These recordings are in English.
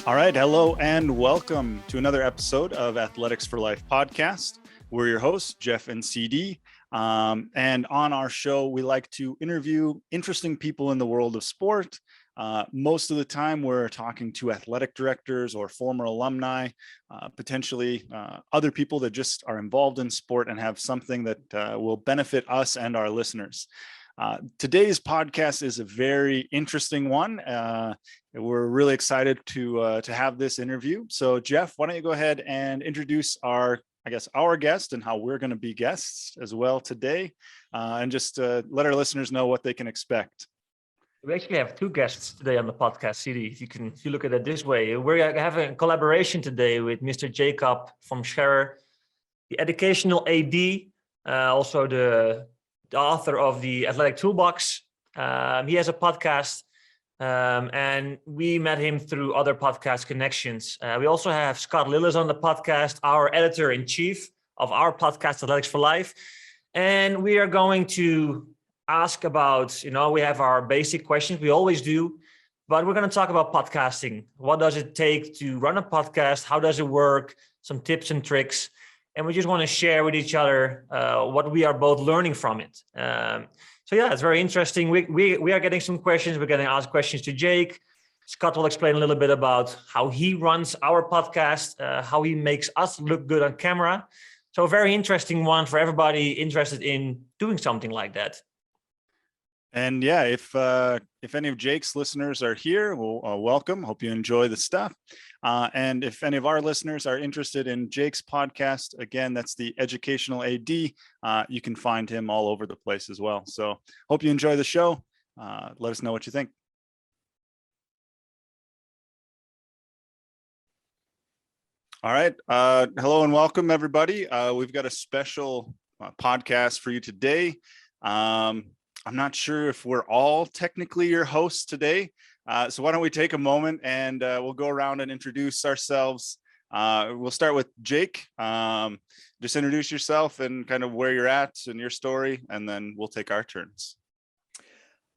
All right. Hello and welcome to another episode of Athletics for Life podcast. We're your hosts, Jeff and CD. And on our show, we like to interview interesting people in the world of sport. Most of the time, we're talking to athletic directors or former alumni, potentially other people that just are involved in sport and have something that will benefit us and our listeners. Today's podcast is a very interesting one. We're really excited to have this interview. So Jeff, why don't you go ahead and introduce our guest and how we're going to be guests as well today, and just let our listeners know what they can expect. We actually have two guests today on the podcast, CD. If you look at it this way, we're having a collaboration today with Mr. Jakob von Scherrer, the educational AD, also the author of the Athletic Toolbox. He has a podcast, and we met him through other podcast connections. We also have Scott Lillis on the podcast, our editor-in-chief of our podcast, Athletics for Life. And we are going to ask about, we have our basic questions, we always do, but we're going to talk about podcasting. What does it take to run a podcast? How does it work? Some tips and tricks. And we just want to share with each other what we are both learning from it. So yeah, it's very interesting. We are getting some questions. We're going to ask questions to Jake. Scott will explain a little bit about how he runs our podcast, how he makes us look good on camera. So a very interesting one for everybody interested in doing something like that. And yeah, if any of Jake's listeners are here, well, welcome. Hope you enjoy the stuff. And if any of our listeners are interested in Jake's podcast, again, that's the Educational AD. You can find him all over the place as well. So hope you enjoy the show. Let us know what you think. All right. Hello and welcome, everybody. We've got a special podcast for you today. I'm not sure if we're all technically your hosts today. So why don't we take a moment and we'll go around and introduce ourselves. We'll start with Jake. Just introduce yourself and kind of where you're at and your story, and then we'll take our turns.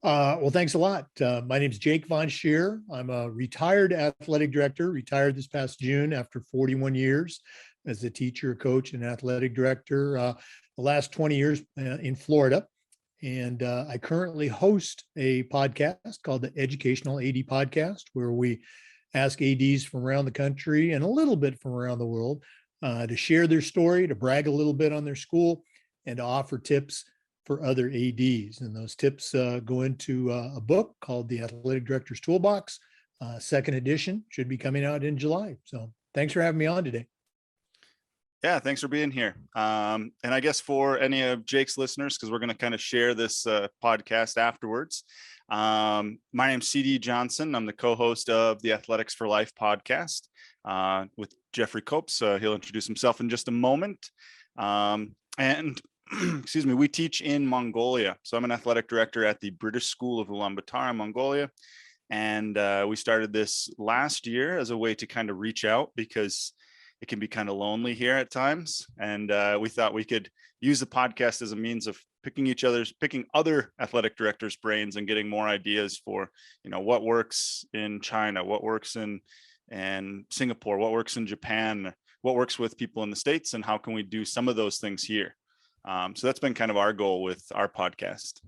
Well, thanks a lot. My name is Jakob von Scherrer. I'm a retired athletic director, retired this past June after 41 years as a teacher, coach, and athletic director. The last 20 years in Florida. And I currently host a podcast called the Educational AD Podcast, where we ask ADs from around the country and a little bit from around the world to share their story, to brag a little bit on their school, and to offer tips for other ADs. And those tips go into a book called the Athletic Director's Toolbox. Second edition should be coming out in July. So thanks for having me on today. Yeah, thanks for being here. And I guess for any of Jake's listeners, because we're going to kind of share this podcast afterwards. My name's CD Johnson. I'm the co-host of the Athletics for Life podcast with Jeffrey Koops. He'll introduce himself in just a moment. And excuse me, we teach in Mongolia. So I'm an athletic director at the British School of Ulaanbaatar in Mongolia. And we started this last year as a way to kind of reach out, because it can be kind of lonely here at times. And we thought we could use the podcast as a means of picking other athletic directors' brains and getting more ideas for, what works in China, what works in Singapore, what works in Japan, what works with people in the States, and how can we do some of those things here. So that's been kind of our goal with our podcast.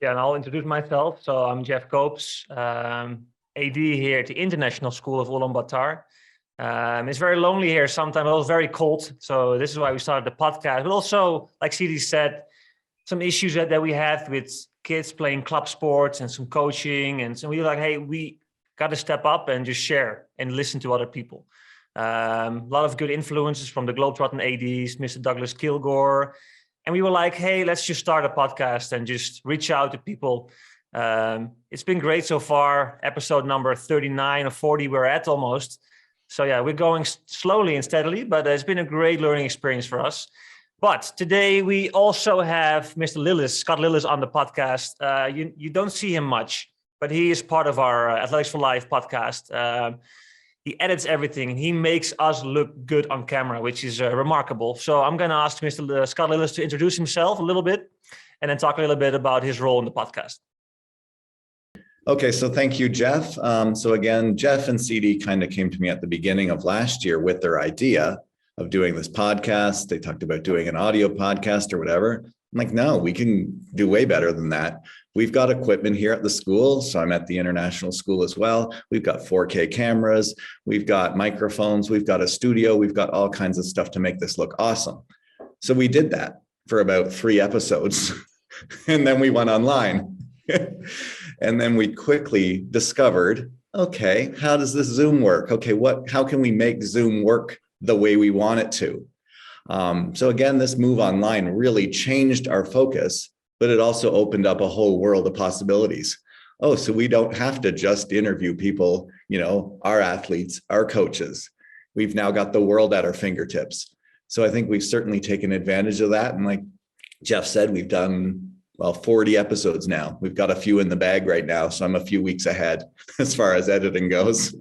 Yeah, and I'll introduce myself. So I'm Jeff Koops. AD here at the International School of Ulaanbaatar. It's very lonely here sometimes. It was very cold. So this is why we started the podcast. But also, like CD said, some issues that we have with kids playing club sports and some coaching. And so we were like, hey, we got to step up and just share and listen to other people. A lot of good influences from the Globetrotting ADs, Mr. Douglas Kilgore. And we were like, hey, let's just start a podcast and just reach out to people. It's been great so far. Episode number 39 or 40 we're at almost. So yeah, we're going slowly and steadily, but it's been a great learning experience for us. But today we also have Mr. Lillis, Scott Lillis, on the podcast. You don't see him much, but he is part of our Athletics for Life podcast. He edits everything and he makes us look good on camera, which is remarkable. So I'm going to ask Mr. Scott Lillis to introduce himself a little bit and then talk a little bit about his role in the podcast. Okay, so thank you, Jeff. So again, Jeff and CD kind of came to me at the beginning of last year with their idea of doing this podcast. They talked about doing an audio podcast or whatever. I'm like, no, we can do way better than that. We've got equipment here at the school. So I'm at the international school as well. We've got 4K cameras. We've got microphones. We've got a studio. We've got all kinds of stuff to make this look awesome. So we did that for about 3 episodes. And then we went online. And then we quickly discovered, okay, how does this Zoom work? Okay, how can we make Zoom work the way we want it to? So again, this move online really changed our focus, but it also opened up a whole world of possibilities. Oh, so we don't have to just interview people, our athletes, our coaches. We've now got the world at our fingertips. So I think we've certainly taken advantage of that. And like Jeff said, we've done 40 episodes now. We've got a few in the bag right now. So I'm a few weeks ahead as far as editing goes.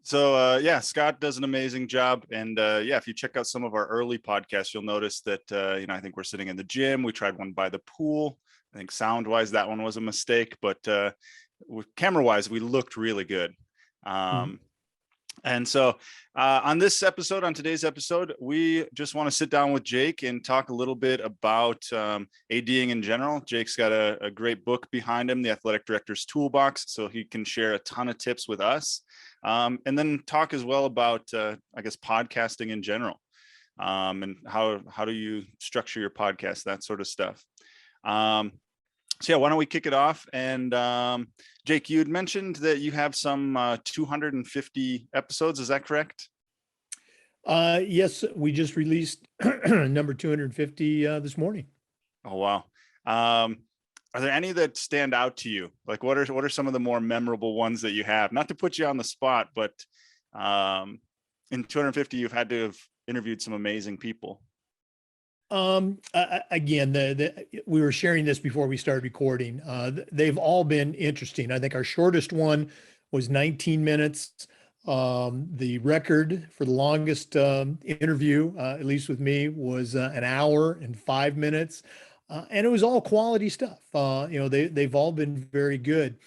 So yeah, Scott does an amazing job. And yeah, if you check out some of our early podcasts, you'll notice that, I think we're sitting in the gym. We tried one by the pool. I think sound wise, that one was a mistake, but camera wise, we looked really good. And so on today's episode, we just want to sit down with Jake and talk a little bit about ADing in general. Jake's got a great book behind him, The Athletic Director's Toolbox, so he can share a ton of tips with us. And then talk as well about, podcasting in general, and how do you structure your podcast, that sort of stuff. So yeah, why don't we kick it off? And Jake, you had mentioned that you have some 250 episodes. Is that correct? Yes, we just released number 250 this morning. Oh, wow. Are there any that stand out to you? Like what are some of the more memorable ones that you have? Not to put you on the spot, but in 250, you've had to have interviewed some amazing people. Again, we were sharing this before we started recording. They've all been interesting. I think our shortest one was 19 minutes. The record for the longest interview, at least with me, was an hour and 5 minutes. And it was all quality stuff. They've all been very good.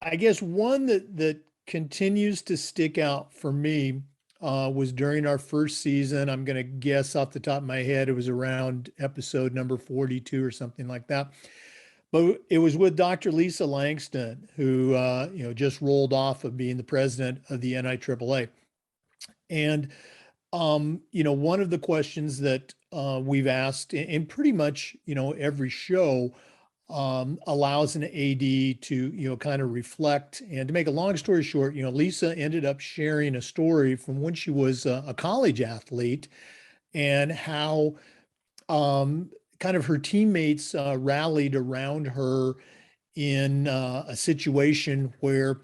I guess one that continues to stick out for me was during our first season. I'm going to guess off the top of my head, it was around episode number 42 or something like that. But it was with Dr. Lisa Langston, who just rolled off of being the president of the NIAAA. And one of the questions that we've asked in pretty much every show allows an AD to kind of reflect. And to make a long story short, Lisa ended up sharing a story from when she was a college athlete, and how kind of her teammates rallied around her in a situation where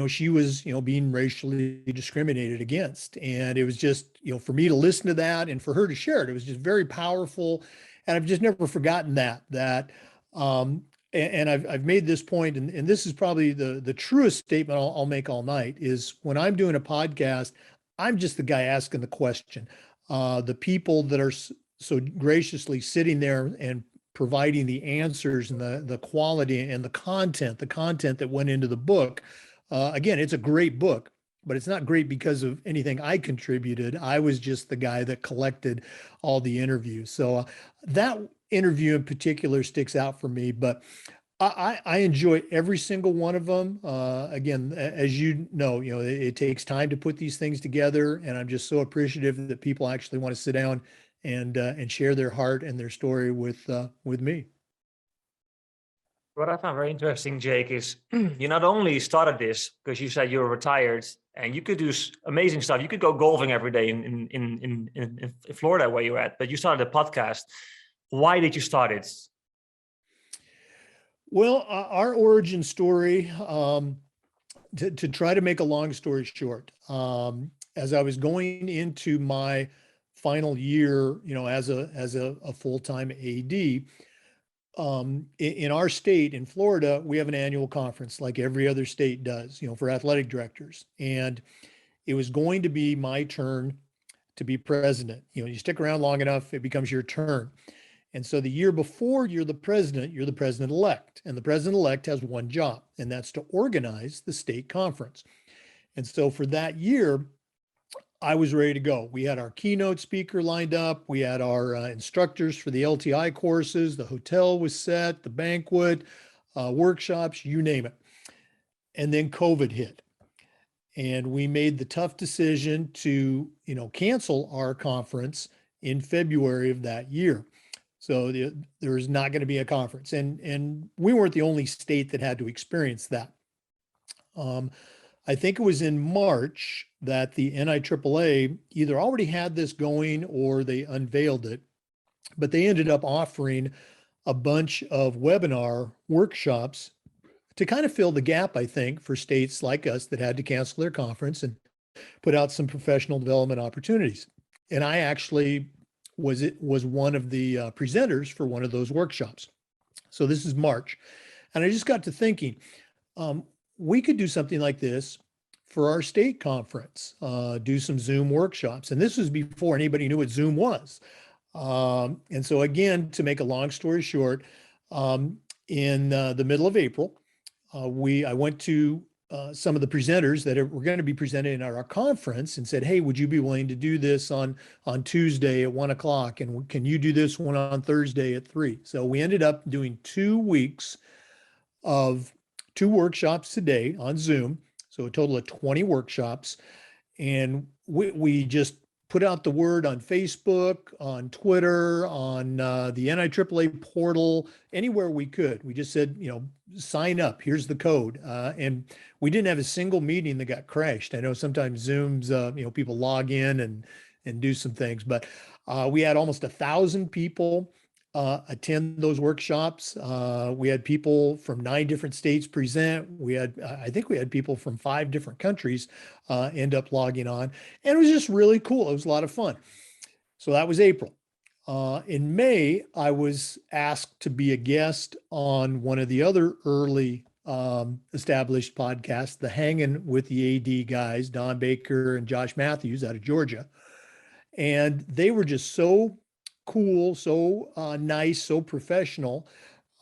she was being racially discriminated against. And it was just for me to listen to that and for her to share it, it was just very powerful. And I've just never forgotten that and I've made this point, and this is probably the truest statement I'll make all night, is when I'm doing a podcast, I'm just the guy asking the question. The people that are so graciously sitting there and providing the answers and the quality and the content that went into the book. Again, it's a great book, but it's not great because of anything I contributed. I was just the guy that collected all the interviews. So that interview in particular sticks out for me, but I enjoy every single one of them. Again, as it takes time to put these things together, and I'm just so appreciative that people actually want to sit down and share their heart and their story with me. What I found very interesting, Jake, is you not only started this because you said you were retired and you could do amazing stuff. You could go golfing every day in Florida where you're at, but you started a podcast. Why did you start it? Well, our origin story, to try to make a long story short, as I was going into my final year, as a full-time AD, in our state, in Florida, we have an annual conference like every other state does, for athletic directors. And it was going to be my turn to be president. You stick around long enough, it becomes your turn. And so the year before you're the president-elect, and the president-elect has one job, and that's to organize the state conference. And so for that year, I was ready to go. We had our keynote speaker lined up. We had our instructors for the LTI courses. The hotel was set, the banquet, workshops, you name it. And then COVID hit. And we made the tough decision to, cancel our conference in February of that year. So there was not going to be a conference. And we weren't the only state that had to experience that. I think it was in March that the NIAAA either already had this going or they unveiled it, but they ended up offering a bunch of webinar workshops to kind of fill the gap, I think, for states like us that had to cancel their conference and put out some professional development opportunities. And I actually was one of the presenters for one of those workshops. So this is March. And I just got to thinking, we could do something like this for our state conference, do some Zoom workshops. And this was before anybody knew what Zoom was. And so again, to make a long story short, in the middle of April, I went to some of the presenters that were going to be presenting at our conference and said, hey, would you be willing to do this on Tuesday at 1 o'clock? And can you do this one on Thursday at 3? So we ended up doing 2 weeks of 2 workshops a day on Zoom. So a total of 20 workshops. And we just put out the word on Facebook, on Twitter, on the NIAAA portal, anywhere we could. We just said, sign up, here's the code. And we didn't have a single meeting that got crashed. I know sometimes Zooms, people log in and do some things, but we had almost 1,000 people attend those workshops. We had people from 9 different states present. I think we had people from 5 different countries end up logging on. And it was just really cool. It was a lot of fun. So that was April. In May, I was asked to be a guest on one of the other early established podcasts, the Hanging with the AD guys, Don Baker and Josh Matthews out of Georgia. And they were just so cool, so nice, so professional.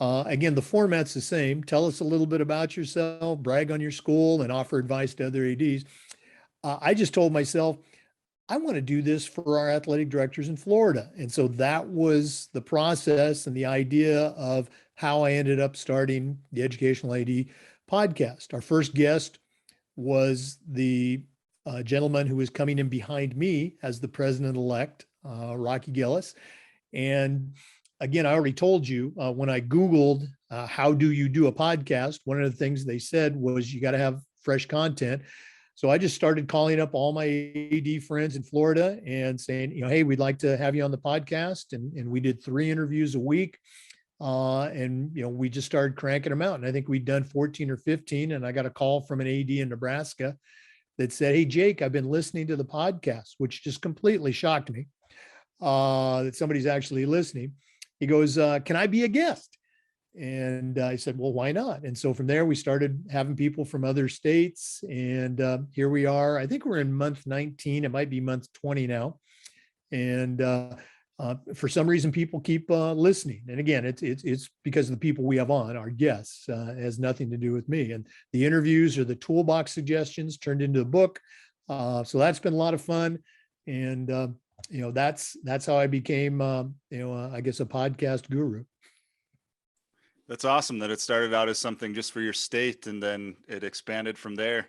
Again, the format's the same. Tell us a little bit about yourself, brag on your school, and offer advice to other ADs. I just told myself, I want to do this for our athletic directors in Florida. And so that was the process and the idea of how I ended up starting the Educational AD podcast. Our first guest was the gentleman who was coming in behind me as the president-elect, Rocky Gillis. And again, I already told you when I Googled how do you do a podcast, one of the things they said was you got to have fresh content. So I just started calling up all my AD friends in Florida and saying, hey, we'd like to have you on the podcast. And we did 3 interviews a week. And we just started cranking them out. And I think we'd done 14 or 15. And I got a call from an AD in Nebraska that said, hey, Jake, I've been listening to the podcast, which just completely shocked me that somebody's actually listening. He goes, can I be a guest? And I said, well, why not? And so from there, we started having people from other states. And here we are. I think we're in month 19. It might be month 20 now. And for some reason, people keep listening. And again, it's because of the people we have on, our guests. It has nothing to do with me. And the interviews or the toolbox suggestions turned into a book. So that's been a lot of fun. And that's how I became, I guess, a podcast guru. That's awesome that it started out as something just for your state and then it expanded from there.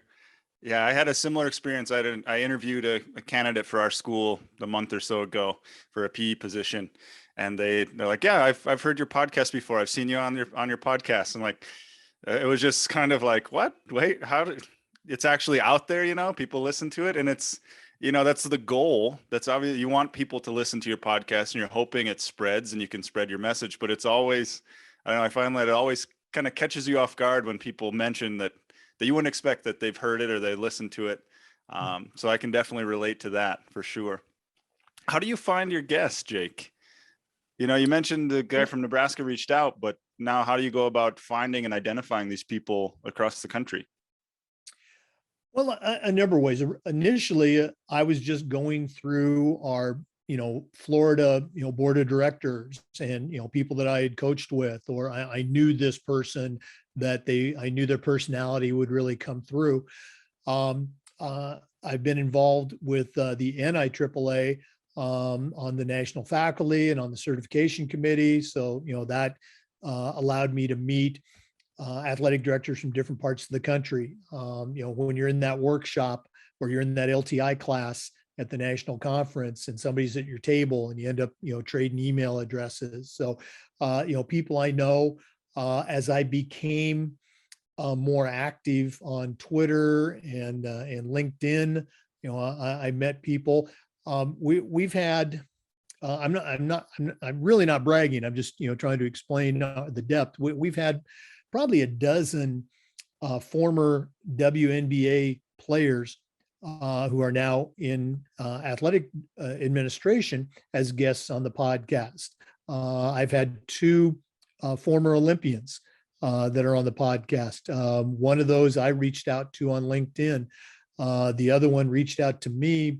Yeah, I had a similar experience. I interviewed a candidate for our school a month or so ago for a PE position, and they're like, "Yeah, I've heard your podcast before. I've seen you on your podcast." And like, it was just kind of like, "What? Wait, it's actually out there? People listen to it, and it's." That's the goal. That's obvious. You want people to listen to your podcast and you're hoping it spreads and you can spread your message, but it's always, I don't know, I find that it always kind of catches you off guard when people mention that you wouldn't expect that they've heard it or they listened to it. So I can definitely relate to that for sure. How do you find your guests, Jake? You mentioned the guy from Nebraska reached out, but now how do you go about finding and identifying these people across the country? Well, a number of ways. Initially, I was just going through our Florida, board of directors and, people that I had coached with, or I knew this person that I knew their personality would really come through. I've been involved with the NIAAA on the national faculty and on the certification committee. So, that allowed me to meet athletic directors from different parts of the country. When you're in that workshop or you're in that LTI class at the national conference and somebody's at your table and you end up, trading email addresses. So, people I know as I became more active on Twitter and LinkedIn, I met people. We've had, I'm really not bragging. I'm just, trying to explain the depth. We've had probably a dozen former WNBA players who are now in athletic administration as guests on the podcast. I've had two former Olympians that are on the podcast. One of those I reached out to on LinkedIn. The other one reached out to me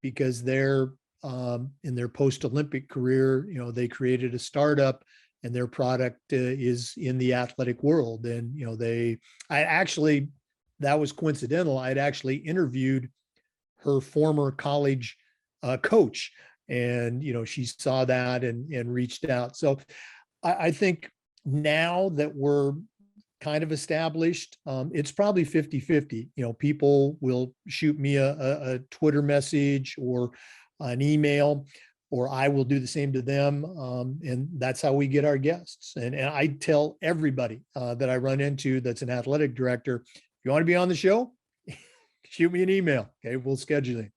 because they're in their post-Olympic career, they created a startup and their product is in the athletic world. And, that was coincidental. I'd actually interviewed her former college coach and, she saw that and reached out. So I think now that we're kind of established, it's probably 50-50. People will shoot me a Twitter message or an email, or I will do the same to them. And that's how we get our guests. And I tell everybody that I run into that's an athletic director, if you want to be on the show, shoot me an email. Okay, we'll schedule it.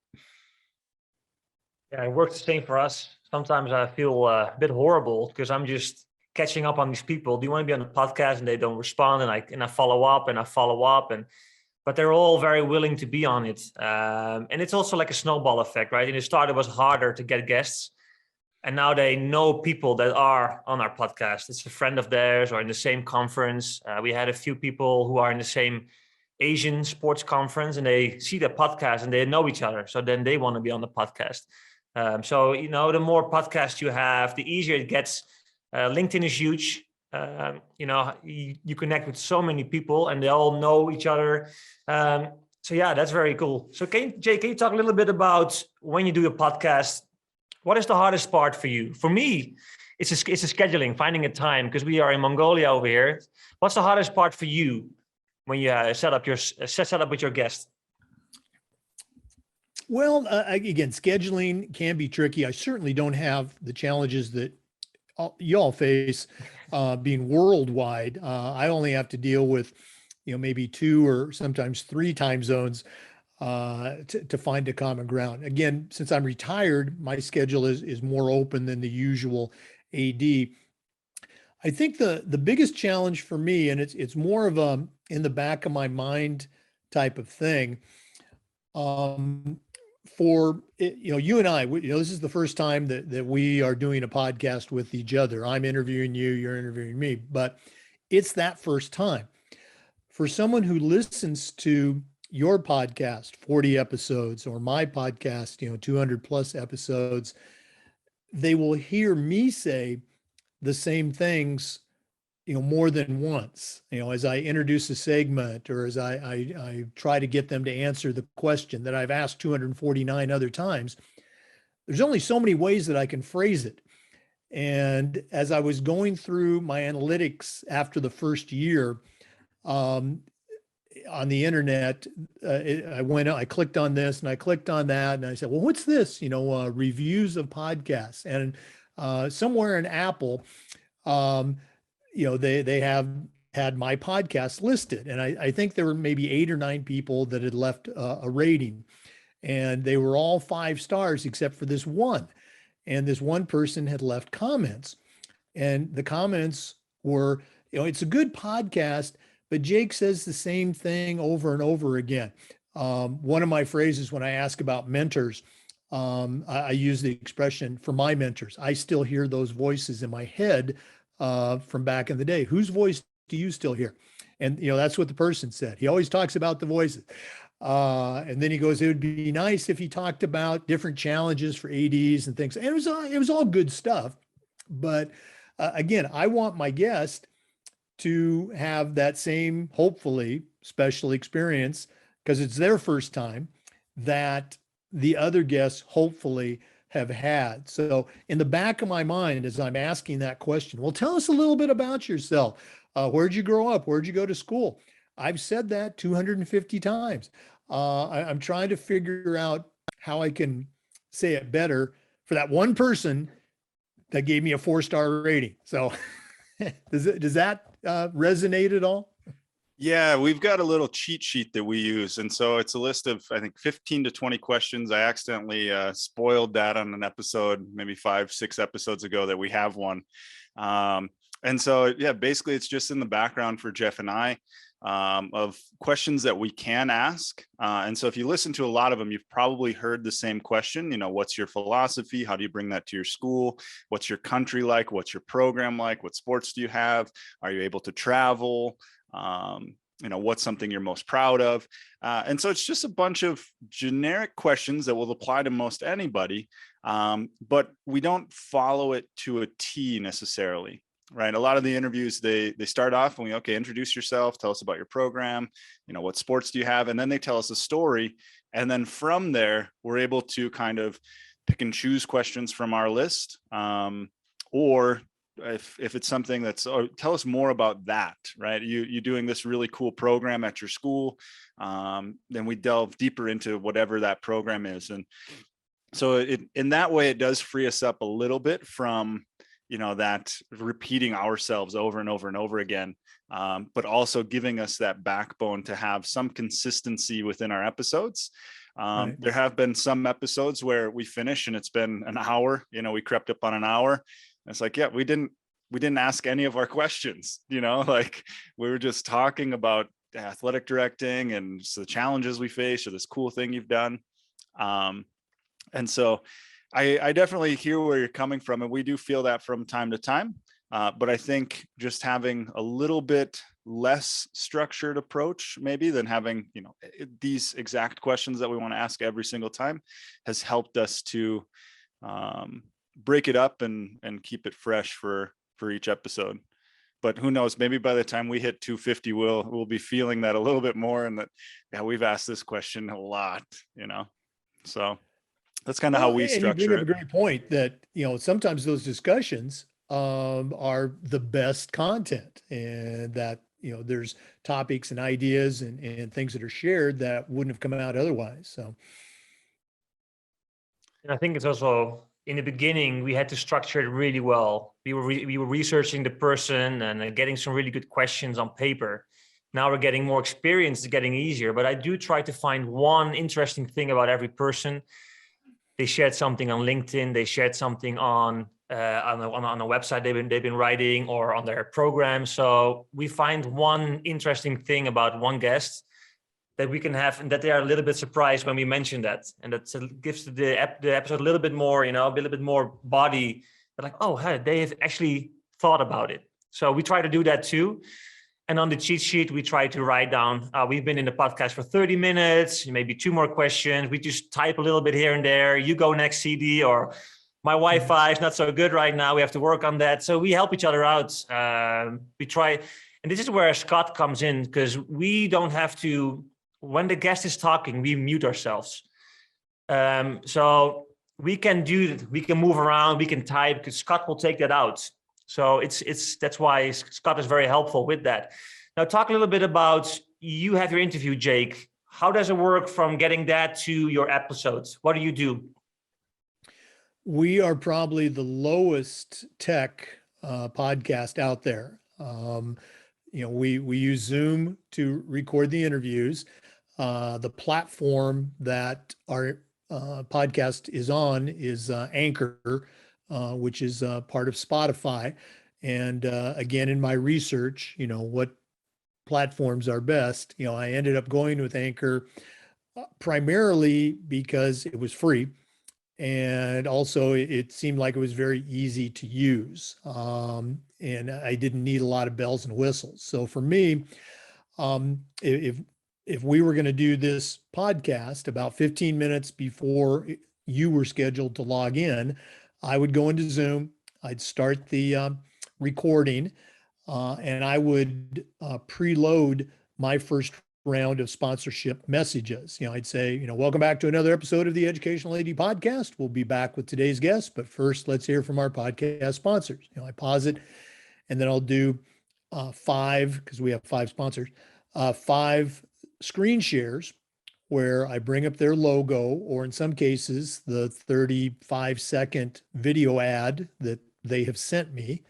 Yeah, it works the same for us. Sometimes I feel a bit horrible because I'm just catching up on these people. Do you want to be on the podcast? And they don't respond. And I follow up. But they're all very willing to be on it. And it's also like a snowball effect, right? In the start, it was harder to get guests. And now they know people that are on our podcast. It's a friend of theirs or in the same conference. We had a few people who are in the same Asian sports conference and they see the podcast and they know each other. So then they want to be on the podcast. So, the more podcasts you have, the easier it gets. LinkedIn is huge. You connect with so many people and they all know each other. So yeah, that's very cool. So Jay, can you talk a little bit about when you do a podcast, what is the hardest part for you? For me, it's a scheduling, finding a time because we are in Mongolia over here. What's the hardest part for you when you set up with your guest? Well, again, scheduling can be tricky. I certainly don't have the challenges that you all face being worldwide. I only have to deal with, maybe 2 or sometimes 3 time zones to find a common ground. Again, since I'm retired, my schedule is more open than the usual AD. I think the biggest challenge for me, and it's more of a in the back of my mind type of thing. For you and I, this is the first time that we are doing a podcast with each other. I'm interviewing you, you're interviewing me, but it's that first time. For someone who listens to your podcast, 40 episodes, or my podcast, 200 plus episodes, they will hear me say the same things, more than once, as I introduce a segment or as I try to get them to answer the question that I've asked 249 other times. There's only so many ways that I can phrase it. And as I was going through my analytics after the first year on the internet, I clicked on this and I clicked on that. And I said, well, what's this? Reviews of podcasts. And somewhere in Apple, they have had my podcast listed. And I think there were maybe 8 or 9 people that had left a rating. And they were all 5 stars except for this one. And this one person had left comments. And the comments were, it's a good podcast, but Jake says the same thing over and over again. One of my phrases when I ask about mentors, I use the expression for my mentors. I still hear those voices in my head from back in the day. Whose voice do you still hear? And, that's what the person said. He always talks about the voices. And then he goes, it would be nice if he talked about different challenges for ADs and things. And it was all good stuff. But again, I want my guest to have that same, hopefully, special experience, because it's their first time, that the other guests hopefully have had. So in the back of my mind, as I'm asking that question, well, tell us a little bit about yourself. Where'd you grow up? Where'd you go to school? I've said that 250 times. I'm trying to figure out how I can say it better for that one person that gave me a 4-star rating. So does that resonate at all? Yeah, we've got a little cheat sheet that we use. And so it's a list of, I think, 15 to 20 questions. I accidentally spoiled that on an episode, maybe 5-6 episodes ago, that we have one. And so, yeah, basically it's just in the background for Jeff and I, of questions that we can ask. And so if you listen to a lot of them, you've probably heard the same question. What's your philosophy? How do you bring that to your school? What's your country like? What's your program like? What sports do you have? Are you able to travel? What's something you're most proud of? And so it's just a bunch of generic questions that will apply to most anybody, but we don't follow it to a T necessarily, right? A lot of the interviews, they start off and okay, introduce yourself, tell us about your program, what sports do you have? And then they tell us a story. And then from there, we're able to kind of pick and choose questions from our list, or if it's something that's, tell us more about that, right? You doing this really cool program at your school, then we delve deeper into whatever that program is. And so in that way, it does free us up a little bit from, that repeating ourselves over and over and over again, but also giving us that backbone to have some consistency within our episodes. Right. There have been some episodes where we finish and it's been an hour, we crept up on an hour. It's like, yeah, we didn't ask any of our questions, like we were just talking about athletic directing and the challenges we face or this cool thing you've done. And so I definitely hear where you're coming from, and we do feel that from time to time. But I think just having a little bit less structured approach maybe than having, these exact questions that we want to ask every single time has helped us to break it up and keep it fresh for each episode. But who knows, maybe by the time we hit 250, we'll be feeling that a little bit more, and that, yeah, we've asked this question a lot, so that's kind of how we structure it. You bring up a great point that, sometimes those discussions are the best content, and that, there's topics and ideas and things that are shared that wouldn't have come out otherwise. So. And I think it's also, in the beginning, we had to structure it really well. We were researching the person and getting some really good questions on paper. Now we're getting more experience, it's getting easier. But I do try to find one interesting thing about every person. They shared something on LinkedIn. They shared something on a website they've been writing, or on their program. So we find one interesting thing about one guest that we can have, and that they are a little bit surprised when we mention that, and that gives the episode a little bit more, a little bit more body. They're like, oh, hey, they have actually thought about it. So we try to do that too. And on the cheat sheet, we try to write down, we've been in the podcast for 30 minutes, maybe 2 more questions. We just type a little bit here and there. You go next, CD, or my Wi-Fi is not so good right now. We have to work on that. So we help each other out. We try, and this is where Scott comes in, because we don't have to, when the guest is talking, we mute ourselves. So we can move around, we can type, because Scott will take that out. So that's why Scott is very helpful with that. Now talk a little bit about, you have your interview, Jake. How does it work from getting that to your episodes? What do you do? We are probably the lowest tech podcast out there. We use Zoom to record the interviews. The platform that our podcast is on is Anchor, which is part of Spotify. And again, in my research, what platforms are best, I ended up going with Anchor primarily because it was free. And also it seemed like it was very easy to use. And I didn't need a lot of bells and whistles. So for me, if if we were going to do this podcast about 15 minutes before you were scheduled to log in, I would go into Zoom, I'd start the recording, and I would preload my first round of sponsorship messages. I'd say, welcome back to another episode of the Educational AD Podcast. We'll be back with today's guest, but first let's hear from our podcast sponsors. I pause it, and then I'll do 5, because we have 5 sponsors, 5 screen shares where I bring up their logo, or in some cases, the 35-second video ad that they have sent me.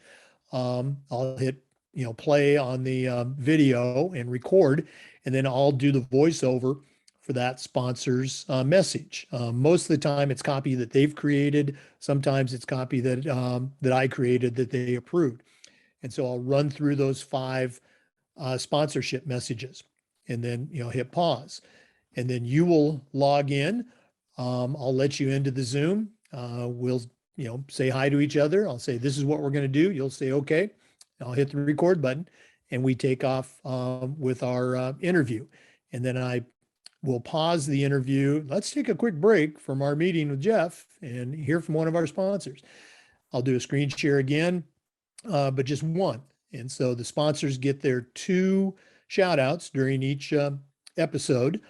I'll hit, play on the video and record, and then I'll do the voiceover for that sponsor's message. Most of the time it's copy that they've created. Sometimes it's copy that I created that they approved. And so I'll run through those 5 sponsorship messages and then, hit pause. And then you will log in. I'll let you into the Zoom. We'll, say hi to each other. I'll say, this is what we're going to do. You'll say, okay. I'll hit the record button and we take off with our interview. And then I will pause the interview. Let's take a quick break from our meeting with Jeff and hear from one of our sponsors. I'll do a screen share again, but just one. And so the sponsors get their 2 shout outs during each episode.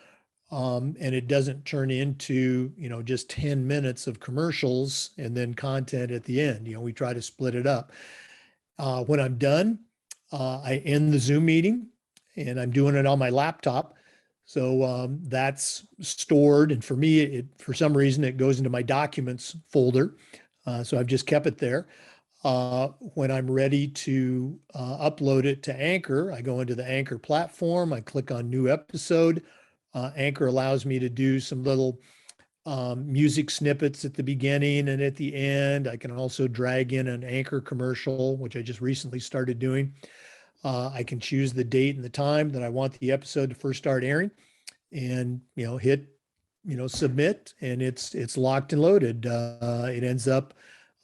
And it doesn't turn into, just 10 minutes of commercials and then content at the end. We try to split it up. When I'm done, I end the Zoom meeting, and I'm doing it on my laptop. So that's stored. And for me, for some reason, it goes into my documents folder. So I've just kept it there. When I'm ready to upload it to Anchor, I go into the Anchor platform. I click on new episode. Anchor allows me to do some little music snippets at the beginning and at the end. I can also drag in an Anchor commercial, which I just recently started doing. I can choose the date and the time that I want the episode to first start airing, and hit submit, and it's locked and loaded. It ends up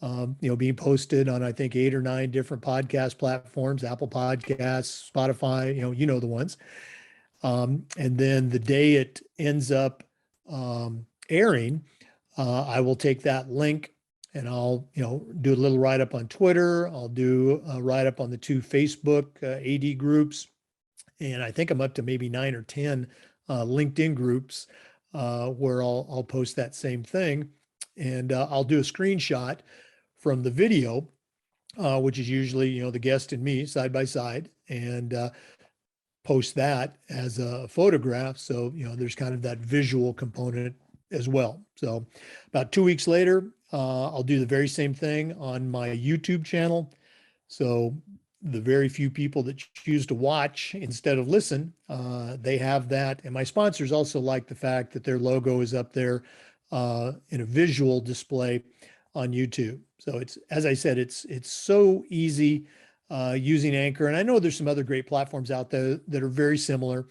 being posted on, I think, 8 or 9 different podcast platforms: Apple Podcasts, Spotify, the ones. And then the day it ends up airing, I will take that link and I'll, do a little write-up on Twitter. I'll do a write-up on the 2 Facebook AD groups. And I think I'm up to maybe 9 or 10 LinkedIn groups where I'll post that same thing. And I'll do a screenshot from the video, which is usually, the guest and me side by side, and post that as a photograph. So, there's kind of that visual component as well. So about 2 weeks later, I'll do the very same thing on my YouTube channel. So the very few people that choose to watch instead of listen, they have that. And my sponsors also like the fact that their logo is up there in a visual display on YouTube. So it's, as I said, it's so easy using Anchor. And I know there's some other great platforms out there that are very similar.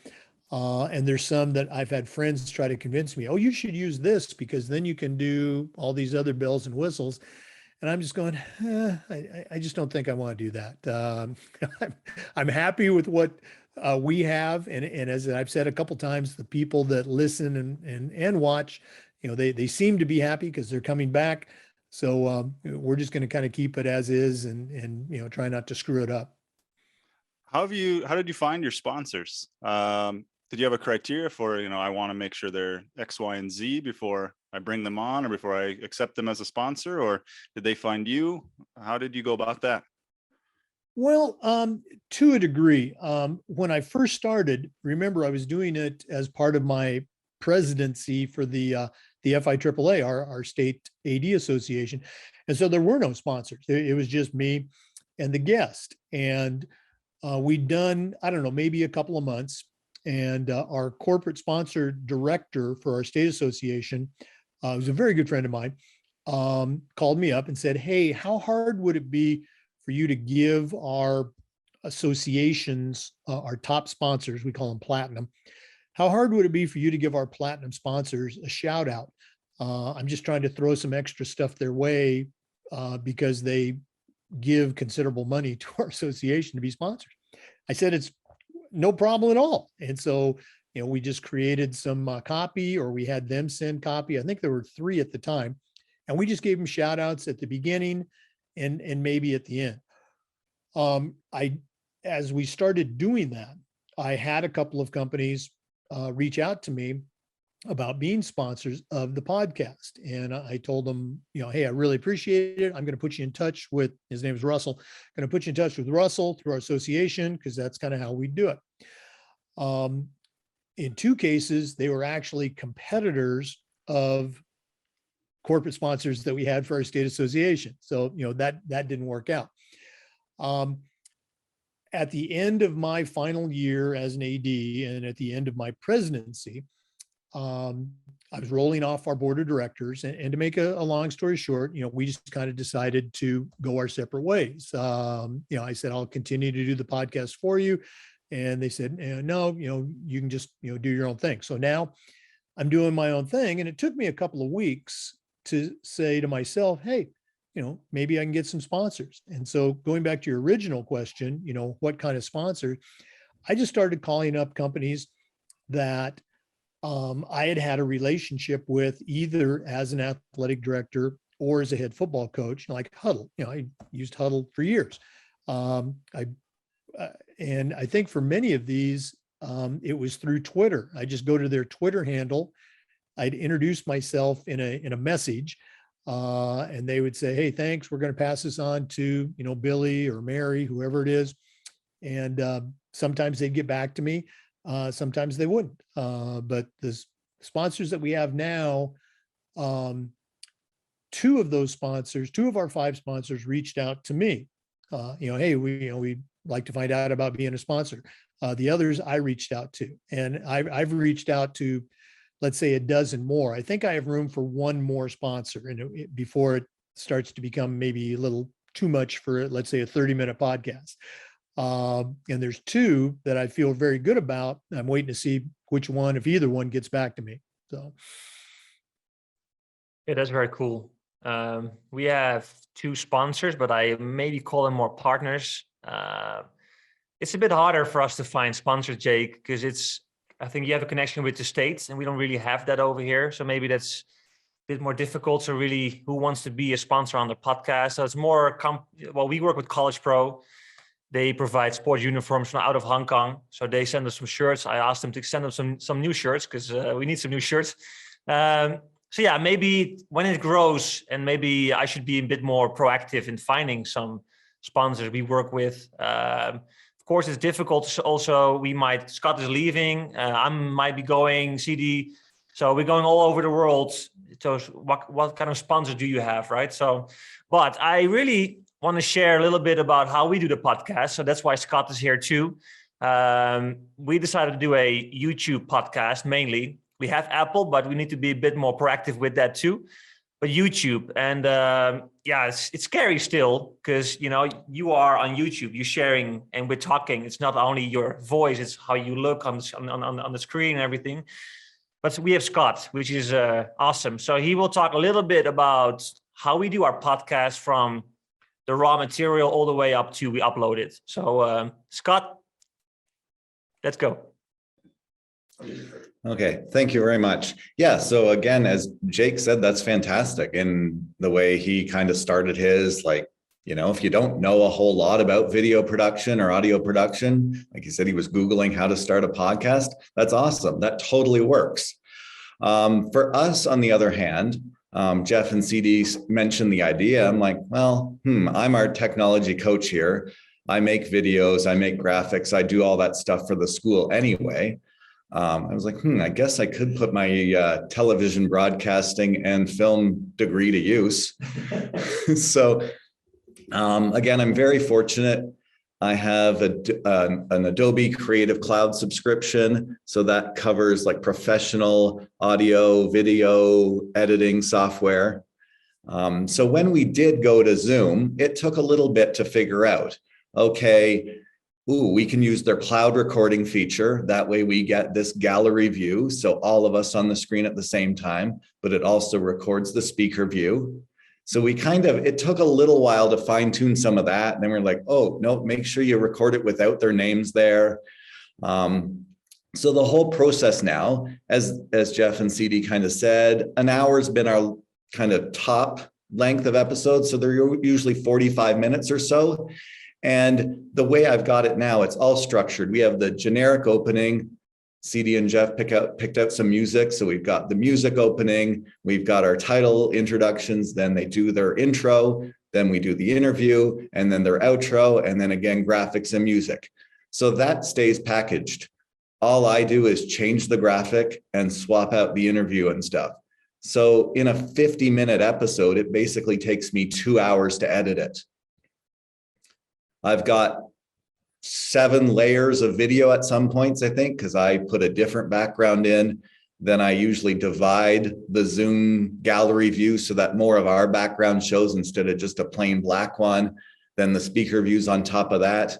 And there's some that I've had friends try to convince me, oh, you should use this because then you can do all these other bells and whistles. And I'm just going, I just don't think I want to do that. I'm happy with what we have. And as I've said a couple times, the people that listen and watch, they seem to be happy because they're coming back. So we're just going to kind of keep it as is and try not to screw it up. How did you find your sponsors? Did you have a criteria for, I want to make sure they're X, Y, and Z before I bring them on or before I accept them as a sponsor, or did they find you? How did you go about that? Well, to a degree. When I first started, remember, I was doing it as part of my presidency for the FIAAA, our state AD association. And so there were no sponsors. It was just me and the guest. And we'd done, I don't know, maybe a couple of months. And our corporate sponsor director for our state association, who's a very good friend of mine, called me up and said, hey, how hard would it be for you to give our associations, our top sponsors, we call them platinum, how hard would it be for you to give our platinum sponsors a shout out? I'm just trying to throw some extra stuff their way because they give considerable money to our association to be sponsors. I said, it's no problem at all. And so, we just created some copy, or we had them send copy. I think there were 3 at the time. And we just gave them shout outs at the beginning and maybe at the end. As we started doing that, I had a couple of companies reach out to me about being sponsors of the podcast. And I told them, hey, I really appreciate it. I'm going to put you in touch with, his name is Russell, going to put you in touch with Russell through our association, because that's kind of how we do it. In 2 cases, they were actually competitors of corporate sponsors that we had for our state association. So, that didn't work out. At the end of my final year as an AD and at the end of my presidency, I was rolling off our board of directors, and to make a long story short, we just kind of decided to go our separate ways. I said, I'll continue to do the podcast for you. And they said, no, you can just, do your own thing. So now I'm doing my own thing. And it took me a couple of weeks to say to myself, hey, maybe I can get some sponsors. And so going back to your original question, what kind of sponsor, I just started calling up companies that I had a relationship with, either as an athletic director or as a head football coach, like Huddle. I used Huddle for years. And I think for many of these, it was through Twitter. I just go to their Twitter handle. I'd introduce myself in a message, and they would say, hey, thanks. We're going to pass this on to, Billy or Mary, whoever it is. And sometimes they'd get back to me. Sometimes they wouldn't. But the sponsors that we have now, 2 of our 5 sponsors reached out to me. Hey, we'd like to find out about being a sponsor. The others I reached out to, and I've reached out to, let's say, a dozen more. I think I have room for 1 more sponsor, and before it starts to become maybe a little too much for, let's say, a 30-minute podcast. And there's 2 that I feel very good about. I'm waiting to see which one, if either one gets back to me. So. Yeah, that's very cool. We have 2 sponsors, but I maybe call them more partners. It's a bit harder for us to find sponsors, Jake, because I think you have a connection with the States, and we don't really have that over here. So maybe that's a bit more difficult. So really, who wants to be a sponsor on the podcast? So it's more, we work with College Pro. They provide sports uniforms from out of Hong Kong. So they send us some shirts. I asked them to send us some new shirts, because we need some new shirts. So yeah, maybe when it grows, and maybe I should be a bit more proactive in finding some sponsors we work with. Of course, it's difficult. Also, Scott is leaving. I might be going, CD. So we're going all over the world. So what kind of sponsors do you have, right? So, but I really want to share a little bit about how we do the podcast. So that's why Scott is here too. We decided to do a YouTube podcast mainly. We have Apple, but we need to be a bit more proactive with that too. But YouTube, and it's scary still, because you are on YouTube, you're sharing and we're talking. It's not only your voice, it's how you look on the screen and everything. But we have Scott, which is awesome. So he will talk a little bit about how we do our podcast from the raw material all the way up to we upload it. So Scott, let's go. Okay, thank you very much. Yeah, so again, as Jake said, that's fantastic. And the way he kind of started his, if you don't know a whole lot about video production or audio production, like he said, he was Googling how to start a podcast. That's awesome. That totally works. For us, on the other hand, Jeff and CD mentioned the idea. I'm like, I'm our technology coach here. I make videos, I make graphics, I do all that stuff for the school anyway. I was like, I guess I could put my television broadcasting and film degree to use. So again, I'm very fortunate. I have an Adobe Creative Cloud subscription. So that covers like professional audio, video editing software. So when we did go to Zoom, it took a little bit to figure out, okay, we can use their cloud recording feature. That way we get this gallery view. So all of us on the screen at the same time, but it also records the speaker view. So it took a little while to fine tune some of that. And then we're like, oh, no, make sure you record it without their names there. So the whole process now, as Jeff and CD kind of said, an hour's been our kind of top length of episodes. So they're usually 45 minutes or so. And the way I've got it now, it's all structured. We have the generic opening. CD and Jeff picked out some music. So we've got the music opening, we've got our title introductions, then they do their intro, then we do the interview, and then their outro, and then again, graphics and music. So that stays packaged. All I do is change the graphic and swap out the interview and stuff. So in a 50-minute episode, it basically takes me 2 hours to edit it. I've got 7 layers of video at some points, I think, because I put a different background in. Then I usually divide the Zoom gallery view so that more of our background shows instead of just a plain black one. Then the speaker views on top of that.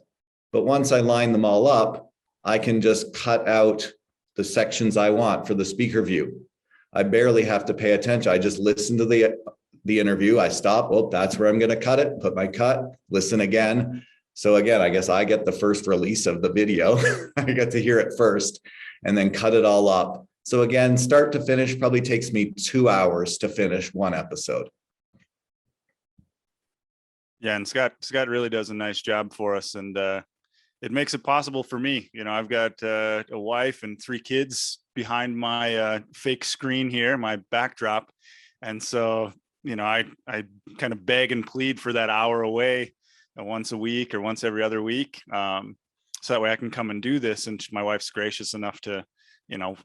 But once I line them all up, I can just cut out the sections I want for the speaker view. I barely have to pay attention. I just listen to the interview. I stop. Well, that's where I'm going to cut it. Put my cut, listen again. So again, I guess I get the first release of the video. I get to hear it first and then cut it all up. So again, start to finish probably takes me 2 hours to finish one episode. Yeah, and Scott really does a nice job for us, and it makes it possible for me. You know, I've got a wife and 3 kids behind my fake screen here, my backdrop, and so you know, I kind of beg and plead for that hour away once a week or once every other week, so that way I can come and do this. And my wife's gracious enough to, you know,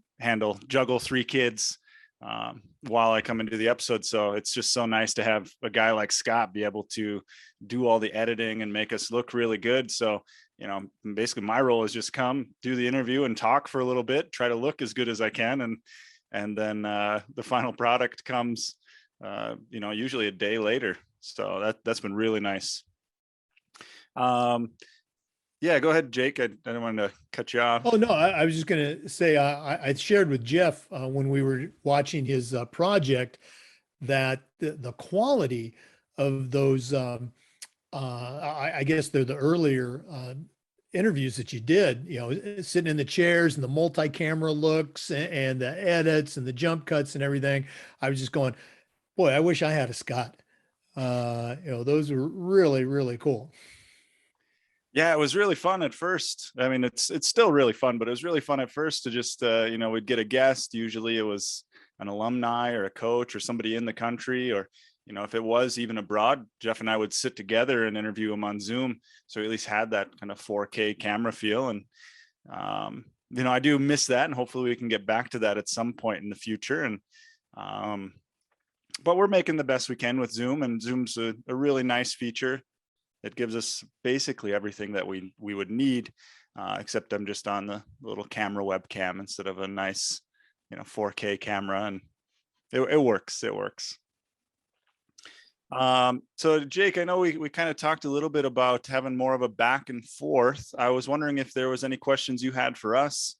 juggle 3 kids while I come and do the episode. So it's just so nice to have a guy like Scott be able to do all the editing and make us look really good. So, you know, basically my role is just come do the interview and talk for a little bit, try to look as good as I can. And then the final product comes, you know, usually a day later. So that's been really nice. Yeah, go ahead, Jake. I don't want to cut you off. Oh, no, I was just going to say, I shared with Jeff when we were watching his project that the quality of those, I guess they're the earlier interviews that you did, you know, sitting in the chairs and the multi-camera looks and the edits and the jump cuts and everything. I was just going, boy, I wish I had a Scott. You know, those were really, really cool. Yeah, it was really fun at first. I mean, it's still really fun, but it was really fun at first to just, you know, we'd get a guest. Usually it was an alumni or a coach or somebody in the country, or, you know, if it was even abroad, Jeff and I would sit together and interview them on Zoom. So we at least had that kind of 4K camera feel. And, you know, I do miss that, and hopefully we can get back to that at some point in the future. And, but we're making the best we can with Zoom, and Zoom's a really nice feature. It gives us basically everything that we would need, except I'm just on the little camera webcam instead of a nice, you know, 4K camera, and it works. It works. So Jake, I know we kind of talked a little bit about having more of a back and forth. I was wondering if there was any questions you had for us,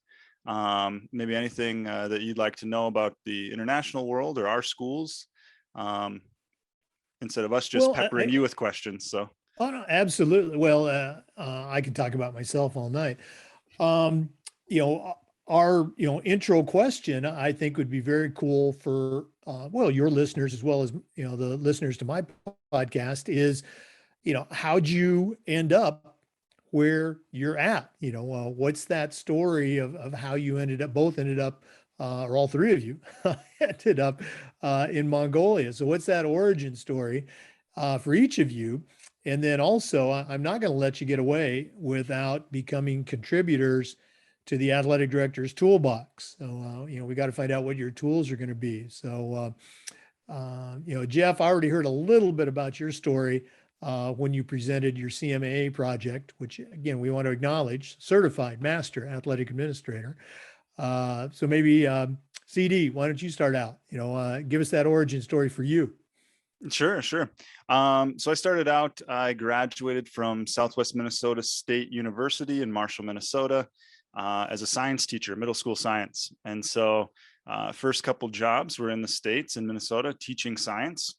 maybe anything that you'd like to know about the international world or our schools, instead of us just peppering you with questions. So. Oh, no, absolutely. Well, I can talk about myself all night. You know, our, you know, intro question, I think would be very cool for, well, your listeners, as well as, you know, the listeners to my podcast is, you know, how'd you end up where you're at? You know, what's that story of how you both ended up, or all 3 of you ended up in Mongolia. So what's that origin story for each of you? And then also, I'm not going to let you get away without becoming contributors to the athletic director's toolbox. So, you know, we got to find out what your tools are going to be. So, you know, Jeff, I already heard a little bit about your story when you presented your CMAA project, which again, we want to acknowledge, certified master athletic administrator. So maybe CD, why don't you start out? You know, give us that origin story for you. Sure. So I started out, I graduated from Southwest Minnesota State University in Marshall, Minnesota, as a science teacher, middle school science. And so first couple jobs were in the States in Minnesota teaching science.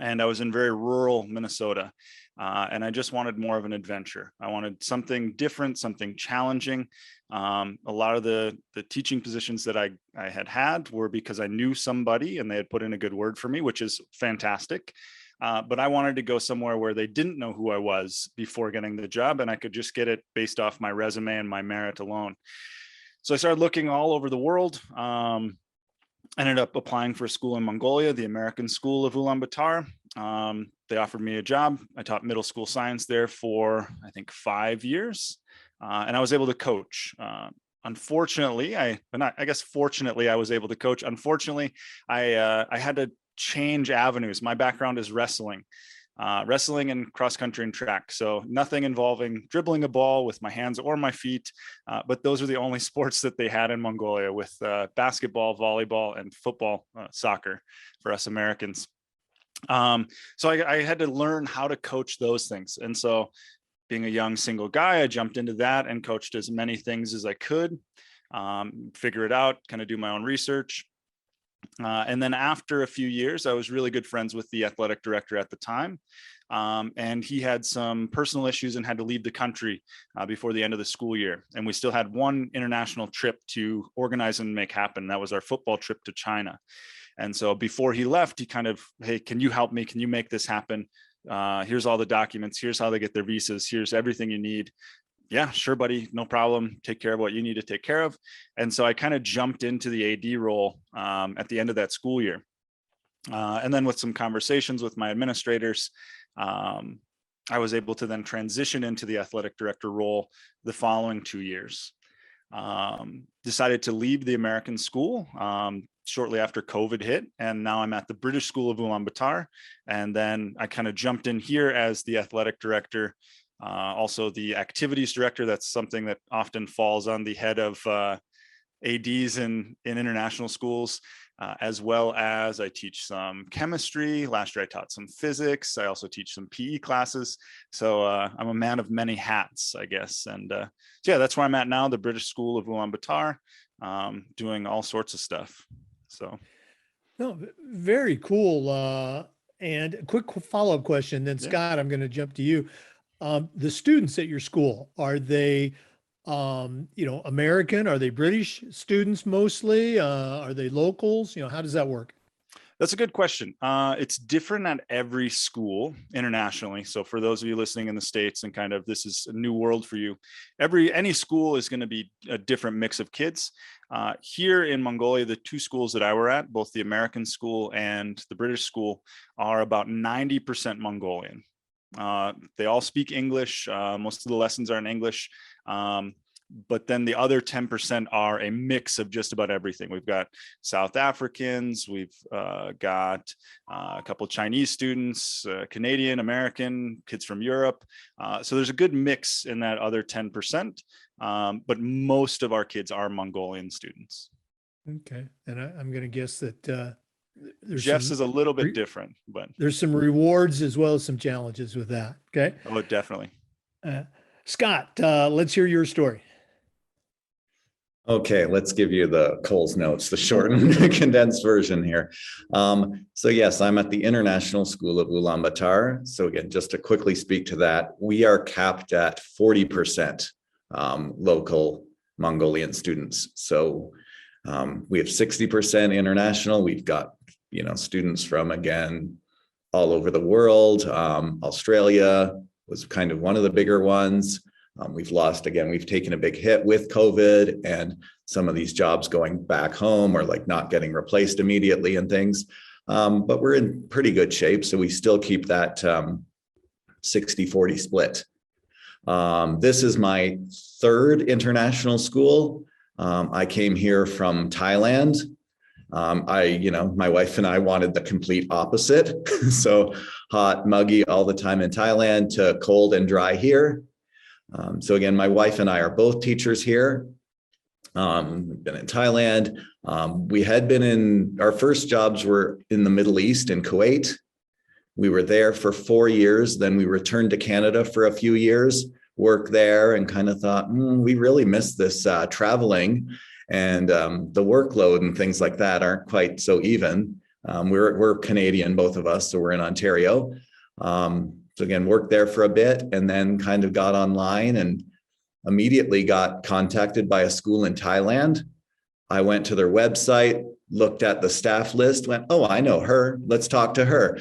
and I was in very rural Minnesota. And I just wanted more of an adventure. I wanted something different, something challenging. A lot of the teaching positions that I had were because I knew somebody and they had put in a good word for me, which is fantastic. But I wanted to go somewhere where they didn't know who I was before getting the job, and I could just get it based off my resume and my merit alone. So I started looking all over the world. Ended up applying for a school in Mongolia, the American School of Ulaanbaatar. They offered me a job. I taught middle school science there for, I think, 5 years. And I was able to coach. Unfortunately, fortunately, I was able to coach. Unfortunately, I had to change avenues. My background is wrestling. Wrestling and cross country and track. So nothing involving dribbling a ball with my hands or my feet. But those are the only sports that they had in Mongolia, with basketball, volleyball, and football, soccer for us Americans. So I had to learn how to coach those things. And so being a young single guy, I jumped into that and coached as many things as I could, figure it out, kind of do my own research. And then after a few years, I was really good friends with the athletic director at the time. And he had some personal issues and had to leave the country before the end of the school year. And we still had one international trip to organize and make happen. That was our football trip to China. And so before he left, he kind of, hey, can you help me? Can you make this happen? Here's all the documents. Here's how they get their visas. Here's everything you need. Yeah, sure, buddy. No problem. Take care of what you need to take care of. And so I kind of jumped into the AD role at the end of that school year. And then with some conversations with my administrators, I was able to then transition into the athletic director role the following 2 years. Decided to leave the American school shortly after COVID hit. And now I'm at the British School of Ulaanbaatar. And then I kind of jumped in here as the athletic director. Also the activities director. That's something that often falls on the head of ADs in international schools, as well as I teach some chemistry. Last year I taught some physics. I also teach some PE classes. So I'm a man of many hats, I guess. And so yeah, that's where I'm at now, the British School of Ulaanbaatar, doing all sorts of stuff. So. No, very cool. And a quick follow-up question, then Scott, I'm going to jump to you. The students at your school, are they, American? Are they British students mostly? Are they locals? How does that work? That's a good question. It's different at every school internationally. So for those of you listening in the States and kind of this is a new world for you, any school is going to be a different mix of kids. Here in Mongolia, the two schools that I were at, both the American school and the British school, are about 90% Mongolian. They all speak English. Most of the lessons are in English. But then the other 10% are a mix of just about everything. We've got South Africans, we've got a couple of Chinese students, Canadian, American, kids from Europe. So there's a good mix in that other 10%. But most of our kids are Mongolian students. Okay. And I'm going to guess that Jeff's is a little bit different, but there's some rewards as well as some challenges with that. Okay. Oh, definitely. Scott, let's hear your story. Okay, let's give you the Cole's notes, the shortened, condensed version here. So yes, I'm at the International School of Ulaanbaatar. So again, just to quickly speak to that, we are capped at 40% local Mongolian students. So we have 60% international. We've got, students from, again, all over the world. Australia was kind of one of the bigger ones. We've taken a big hit with COVID and some of these jobs going back home or like not getting replaced immediately and things. But we're in pretty good shape. So we still keep that 60-40 split. This is my third international school. I came here from Thailand. My wife and I wanted the complete opposite. So hot, muggy all the time in Thailand to cold and dry here. So again, my wife and I are both teachers here. We've been in Thailand. We had been our first jobs were in the Middle East in Kuwait. We were there for 4 years. Then we returned to Canada for a few years, worked there and kind of thought, we really miss this traveling and the workload and things like that aren't quite so even. We're Canadian, both of us, so we're in Ontario. So again, worked there for a bit and then kind of got online and immediately got contacted by a school in Thailand. I went to their website, looked at the staff list, went, oh, I know her. Let's talk to her.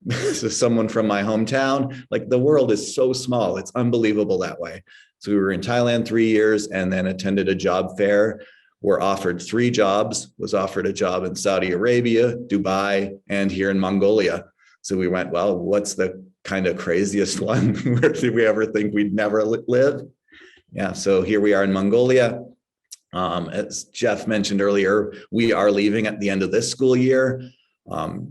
So someone from my hometown. Like, the world is so small. It's unbelievable that way. So we were in Thailand 3 years and then attended a job fair. Were offered 3 jobs, was offered a job in Saudi Arabia, Dubai, and here in Mongolia. So we went, well, what's the kind of craziest one? Where did we ever think we'd never live? Yeah, so here we are in Mongolia. As Jeff mentioned earlier, we are leaving at the end of this school year.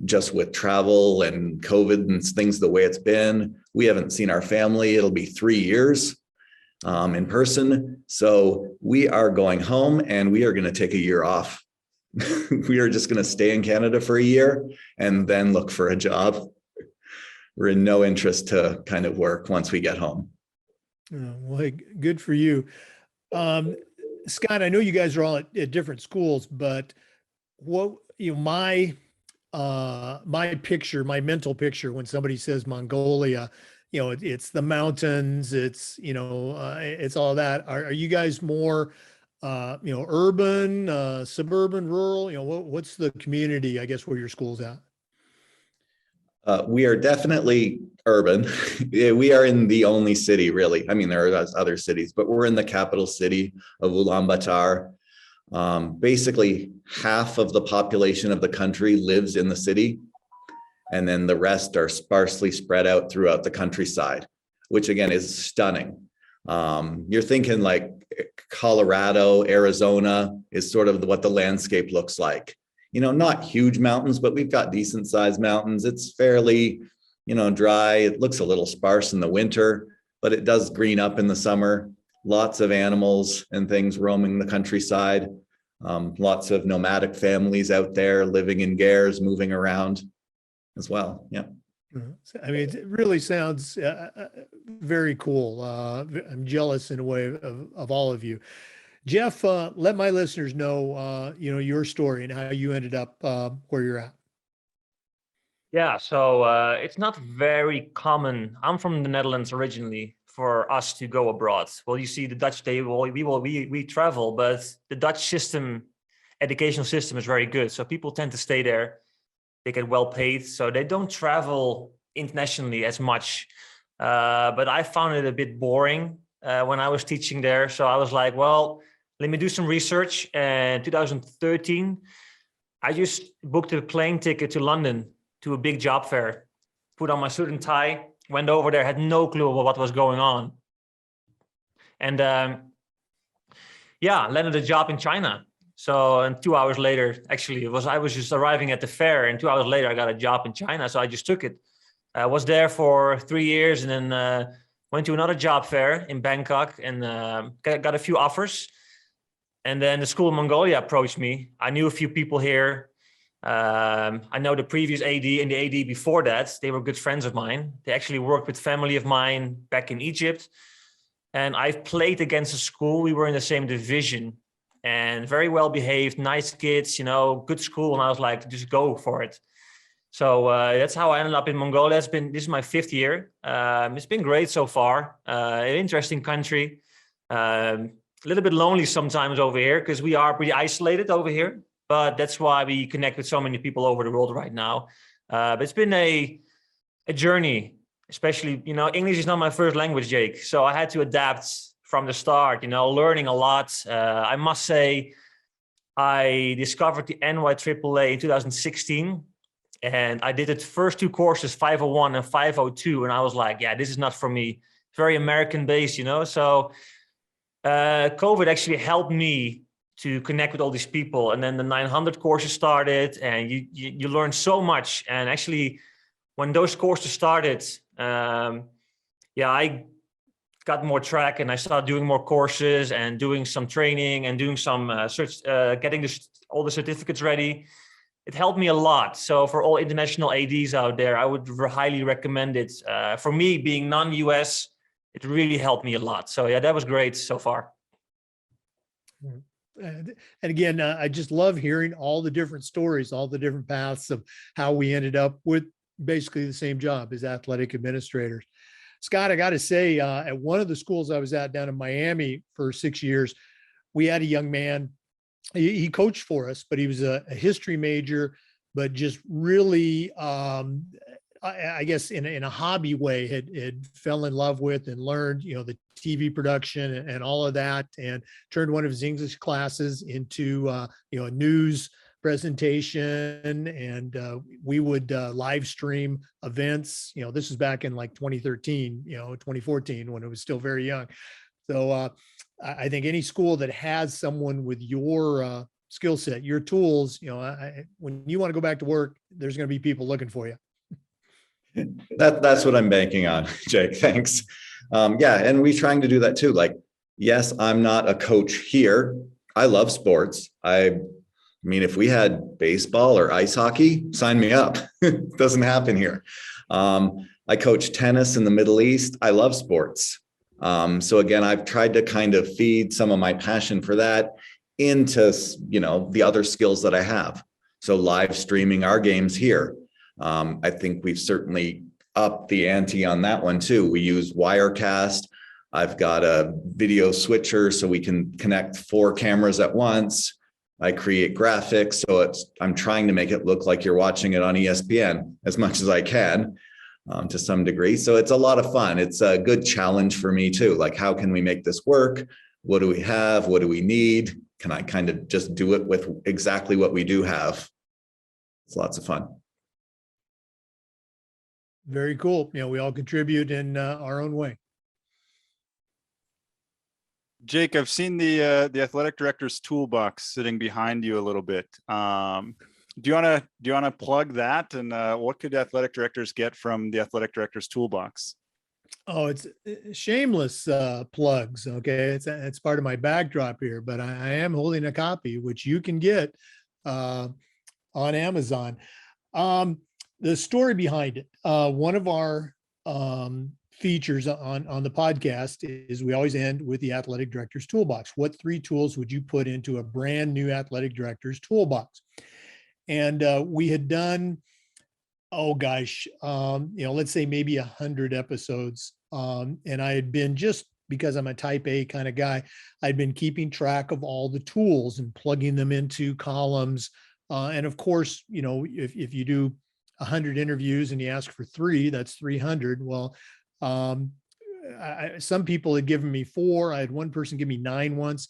Just with travel and COVID and things the way it's been, we haven't seen our family. It'll be 3 years in person. So we are going home and we are going to take a year off. We are just going to stay in Canada for a year and then look for a job. We're in no interest to kind of work once we get home. Well, hey, good for you. Scott, I know you guys are all at different schools, but what, my picture, my mental picture when somebody says Mongolia, it's the mountains, it's, it's all that. Are you guys more, urban, suburban, rural? What's the community, I guess, where your school's at? We are definitely urban. We are in the only city, really. I mean, there are other cities, but we're in the capital city of Ulaanbaatar. Basically, half of the population of the country lives in the city, and then the rest are sparsely spread out throughout the countryside, which again is stunning. You're thinking like Colorado, Arizona is sort of what the landscape looks like. Not huge mountains, but we've got decent sized mountains. It's fairly, dry. It looks a little sparse in the winter, but it does green up in the summer. Lots of animals and things roaming the countryside. Lots of nomadic families out there living in gers, moving around as well. Yeah. I mean, it really sounds very cool. I'm jealous in a way of all of you. Jeff, let my listeners know, your story and how you ended up where you're at. Yeah, so it's not very common. I'm from the Netherlands originally, for us to go abroad. Well, you see, the Dutch, we travel, but the Dutch educational system is very good. So people tend to stay there. They get well paid, so they don't travel internationally as much. But I found it a bit boring when I was teaching there. So I was like, well, let me do some research. And in 2013, I just booked a plane ticket to London to a big job fair, put on my suit and tie, went over there, had no clue about what was going on. And landed a job in China. So, and 2 hours later, actually, I was just arriving at the fair, and 2 hours later, I got a job in China. So I just took it. I was there for 3 years, and then went to another job fair in Bangkok and got a few offers. And then the school in Mongolia approached me. I knew a few people here. I know the previous AD and the AD before that. They were good friends of mine. They actually worked with family of mine back in Egypt. And I've played against a school. We were in the same division and very well behaved, nice kids, good school. And I was like, just go for it. So that's how I ended up in Mongolia. This is my 5th year. It's been great so far. An interesting country. A little bit lonely sometimes over here because we are pretty isolated over here. But that's why we connect with so many people over the world right now. But it's been a journey, especially, English is not my first language, Jake. So I had to adapt from the start, learning a lot. I must say, I discovered the NYAAA in 2016. And I did the first 2 courses, 501 and 502. And I was like, yeah, this is not for me. Very American based, So COVID actually helped me to connect with all these people. And then the 900 courses started, and you learn so much. And actually, when those courses started, I got more track, and I started doing more courses and doing some training and doing some getting all the certificates ready. It helped me a lot. So for all international ADs out there, I would highly recommend it. For me, being non-US, it really helped me a lot. So yeah, that was great so far. And again, I just love hearing all the different stories, all the different paths of how we ended up with basically the same job as athletic administrators. Scott, I got to say, at one of the schools I was at down in Miami for 6 years, we had a young man. He coached for us, but he was a history major, but just really, I guess in a hobby way, had fell in love with and learned, the TV production and all of that, and turned one of his English classes into, a news presentation. And we would live stream events. This was back in like 2013, 2014, when it was still very young. So I think any school that has someone with your skill set, your tools, when you want to go back to work, there's going to be people looking for you. That's what I'm banking on, Jake. Thanks. Yeah, and we're trying to do that too. Like, yes, I'm not a coach here. I love sports. I mean, if we had baseball or ice hockey, sign me up. It doesn't happen here. I coach tennis in the Middle East. I love sports. So again, I've tried to kind of feed some of my passion for that into, the other skills that I have. So live streaming our games here. I think we've certainly upped the ante on that one too. We use Wirecast. I've got a video switcher so we can connect 4 cameras at once. I create graphics. So I'm trying to make it look like you're watching it on ESPN as much as I can, to some degree. So it's a lot of fun. It's a good challenge for me too. Like, how can we make this work? What do we have? What do we need? Can I kind of just do it with exactly what we do have? It's lots of fun. Very cool. We all contribute in our own way. Jake, I've seen the athletic director's toolbox sitting behind you a little bit. Do you want to plug that, and what could athletic directors get from the athletic director's toolbox? Oh, it's shameless plugs. Okay, it's part of my backdrop here, but I am holding a copy which you can get on Amazon. The story behind it, one of our features on the podcast is we always end with the athletic director's toolbox. What 3 tools would you put into a brand new athletic director's toolbox? And we had done, let's say maybe 100 episodes. And I had been, just because I'm a type A kind of guy, I'd been keeping track of all the tools and plugging them into columns. And of course, if you do 100 interviews and you ask for 3, that's 300. Well, some people had given me 4. I had one person give me 9 once.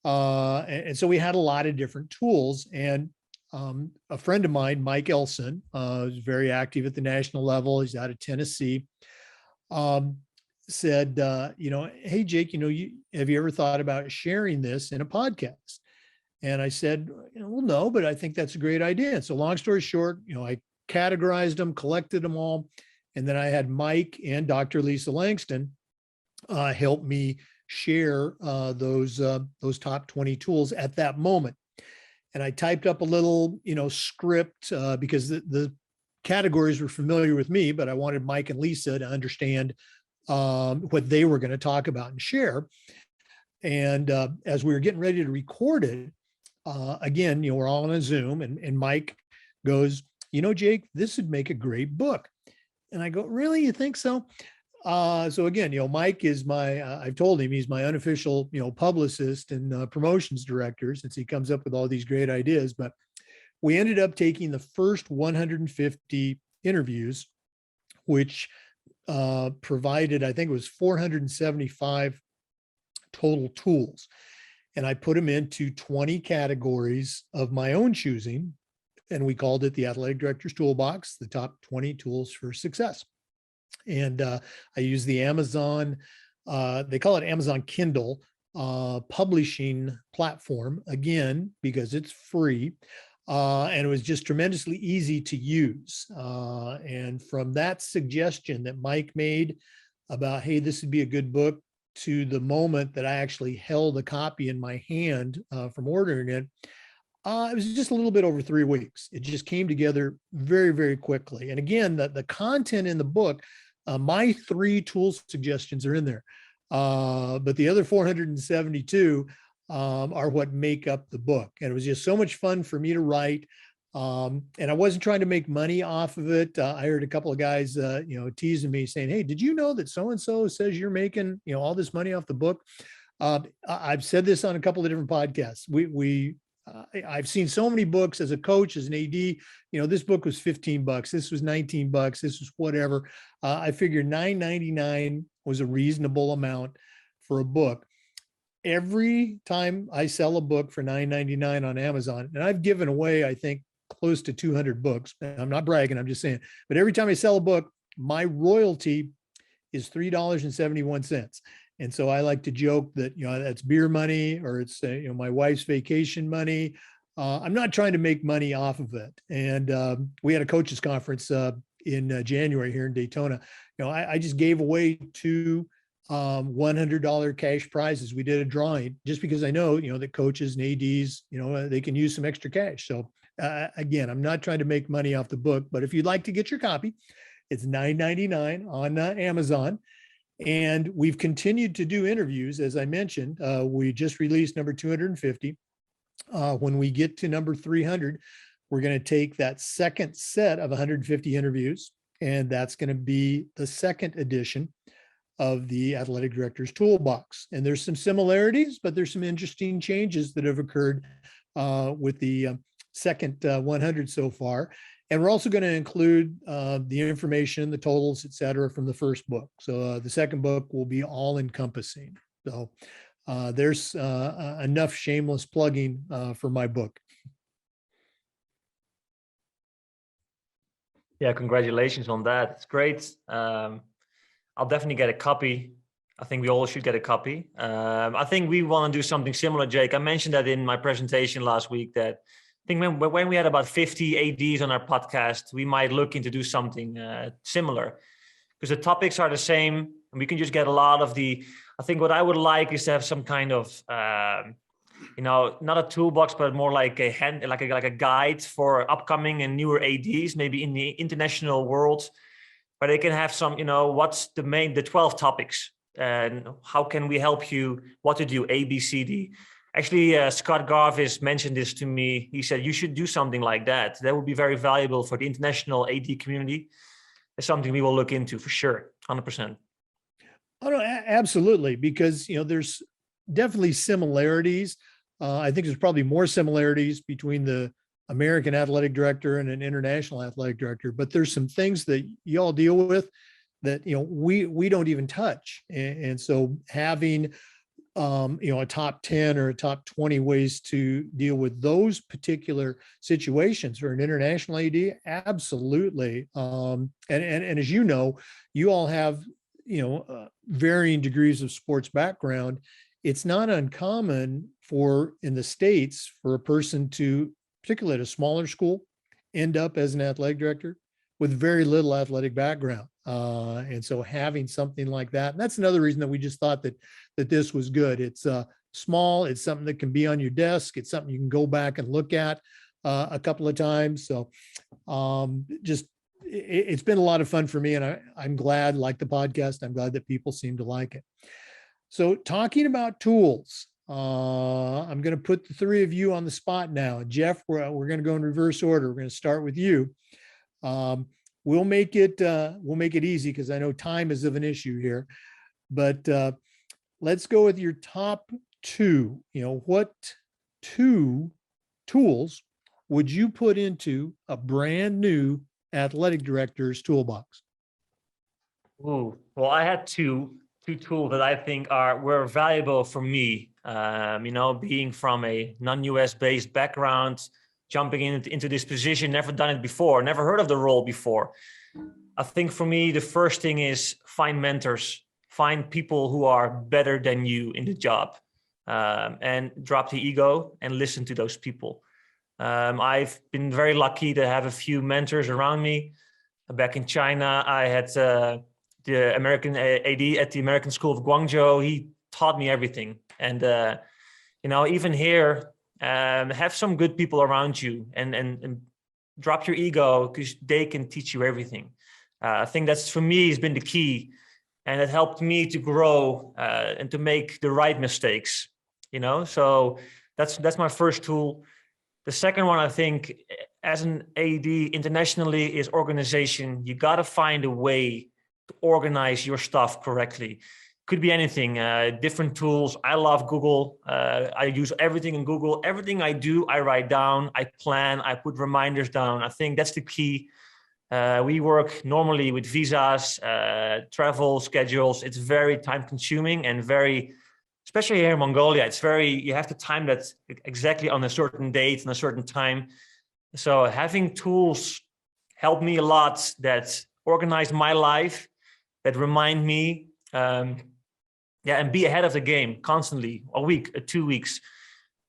And so we had a lot of different tools. And a friend of mine, Mike Elson, is very active at the national level. He's out of Tennessee. Said, hey, Jake, have you ever thought about sharing this in a podcast? And I said, well, no, but I think that's a great idea. And so long story short, I categorized them, collected them all. And then I had Mike and Dr. Lisa Langston help me share those top 20 tools at that moment. And I typed up a little, script because the categories were familiar with me, but I wanted Mike and Lisa to understand what they were going to talk about and share. And as we were getting ready to record it, again, we're all on a Zoom, and Mike goes, Jake, this would make a great book. And I go, really? You think so? So again, Mike is I've told him he's my unofficial, publicist and promotions director, since he comes up with all these great ideas. But we ended up taking the first 150 interviews, which provided, I think it was 475 total tools. And I put them into 20 categories of my own choosing. And we called it the Athletic Director's Toolbox, the top 20 tools for success. And I use the Amazon, they call it Amazon Kindle publishing platform, again, because it's free. And it was just tremendously easy to use. And from that suggestion that Mike made about, hey, this would be a good book, to the moment that I actually held a copy in my hand from ordering it, it was just a little bit over 3 weeks. It just came together very, very quickly. And again, the content in the book, my 3 tool suggestions are in there. But the other 472, are what make up the book. And it was just so much fun for me to write. And I wasn't trying to make money off of it. I heard a couple of guys, teasing me saying, "Hey, did you know that so-and-so says you're making, all this money off the book?" I've said this on a couple of different podcasts. I've seen so many books as a coach, as an AD, this book was $15. This was $19. This was whatever. I figured $9.99 was a reasonable amount for a book. Every time I sell a book for $9.99 on Amazon, and I've given away, I think, close to 200 books. I'm not bragging, I'm just saying, but every time I sell a book, my royalty is $3.71. And so I like to joke that, that's beer money, or it's, my wife's vacation money. I'm not trying to make money off of it. And we had a coaches conference in January here in Daytona. I just gave away two $100 cash prizes. We did a drawing just because I know, that coaches and ADs, they can use some extra cash. So again, I'm not trying to make money off the book, but if you'd like to get your copy, it's $9.99 on Amazon. And we've continued to do interviews. As I mentioned, we just released number 250. When we get to number 300, we're going to take that second set of 150 interviews, and that's going to be the second edition of the Athletic Director's Toolbox. And there's some similarities, but there's some interesting changes that have occurred with the second 100 so far. And we're also going to include the information, the totals, et cetera, from the first book. So the second book will be all encompassing. So there's enough shameless plugging for my book. Yeah, congratulations on that. It's great. I'll definitely get a copy. I think we all should get a copy. I think we want to do something similar, Jake. I mentioned that in my presentation last week, that I think when we had about 50 ADs on our podcast, we might look into do something similar, because the topics are the same and we can just get a lot of the, I think what I would like is to have some kind of, not a toolbox, but more like a guide for upcoming and newer ADs, maybe in the international world, where they can have some, what's the 12 topics and how can we help you, what to do, A, B, C, D. Actually, Scott Garvis mentioned this to me. He said, you should do something like that. That would be very valuable for the international AD community. It's something we will look into for sure, 100%. Oh, no, absolutely. Because, there's definitely similarities. I think there's probably more similarities between the American athletic director and an international athletic director, but there's some things that you all deal with that, we don't even touch. And so having a top 10 or a top 20 ways to deal with those particular situations for an international AD, absolutely. And as you know, you all have, varying degrees of sports background. It's not uncommon in the States for a person to, particularly at a smaller school, end up as an athletic director with very little athletic background. And so having something like that, and that's another reason that we just thought that this was good. It's small, it's something that can be on your desk. It's something you can go back and look at a couple of times. So it's been a lot of fun for me, and I'm glad, like the podcast, I'm glad that people seem to like it. So talking about tools, I'm going to put the three of you on the spot now. Jeff, we're going to go in reverse order. We're going to start with you. We'll make it easy because I know time is of an issue here, but let's go with your top two. What two tools would you put into a brand new athletic director's toolbox? Ooh, well, I had two tools that I think were valuable for me. Being from a non-US based background, jumping into this position, never done it before, never heard of the role before. I think for me, the first thing is find mentors, find people who are better than you in the job, and drop the ego and listen to those people. I've been very lucky to have a few mentors around me. Back in China, I had the American AD at the American School of Guangzhou. He taught me everything. And, even here, have some good people around you and drop your ego, because they can teach you everything. I think that's, for me, has been the key. And it helped me to grow and to make the right mistakes. So that's my first tool. The second one, I think, as an AD internationally, is organization. You got to find a way to organize your stuff correctly. Could be anything, different tools. I love Google. I use everything in Google. Everything I do, I write down, I plan, I put reminders down. I think that's the key. We work normally with visas, travel schedules. It's very time consuming and very, especially here in Mongolia, you have to time that exactly on a certain date and a certain time. So having tools help me a lot that organize my life, that remind me, and be ahead of the game constantly, a week, 2 weeks.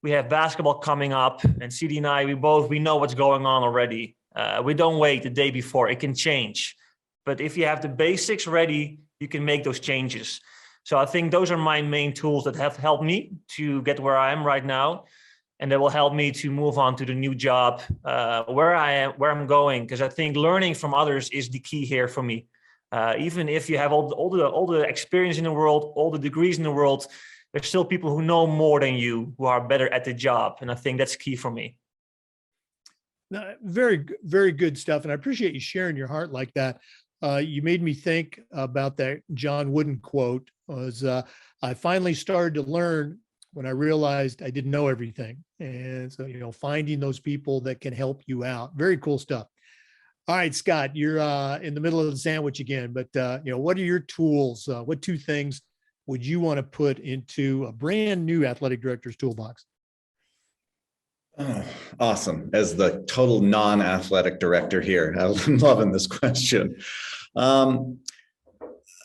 We have basketball coming up, and CD and I, we know what's going on already. We don't wait the day before, it can change. But if you have the basics ready, you can make those changes. So I think those are my main tools that have helped me to get where I am right now. And that will help me to move on to the new job, where I'm going. Because I think learning from others is the key here for me. Even if you have all the experience in the world, all the degrees in the world, there's still people who know more than you, who are better at the job. And I think that's key for me. Very, very good stuff. And I appreciate you sharing your heart like that. You made me think about that John Wooden quote, was I finally started to learn when I realized I didn't know everything. And so, finding those people that can help you out. Very cool stuff. All right, Scott, you're in the middle of the sandwich again, but what are your tools? What 2 things would you want to put into a brand new athletic director's toolbox? Oh, awesome. As the total non-athletic director here, I'm loving this question.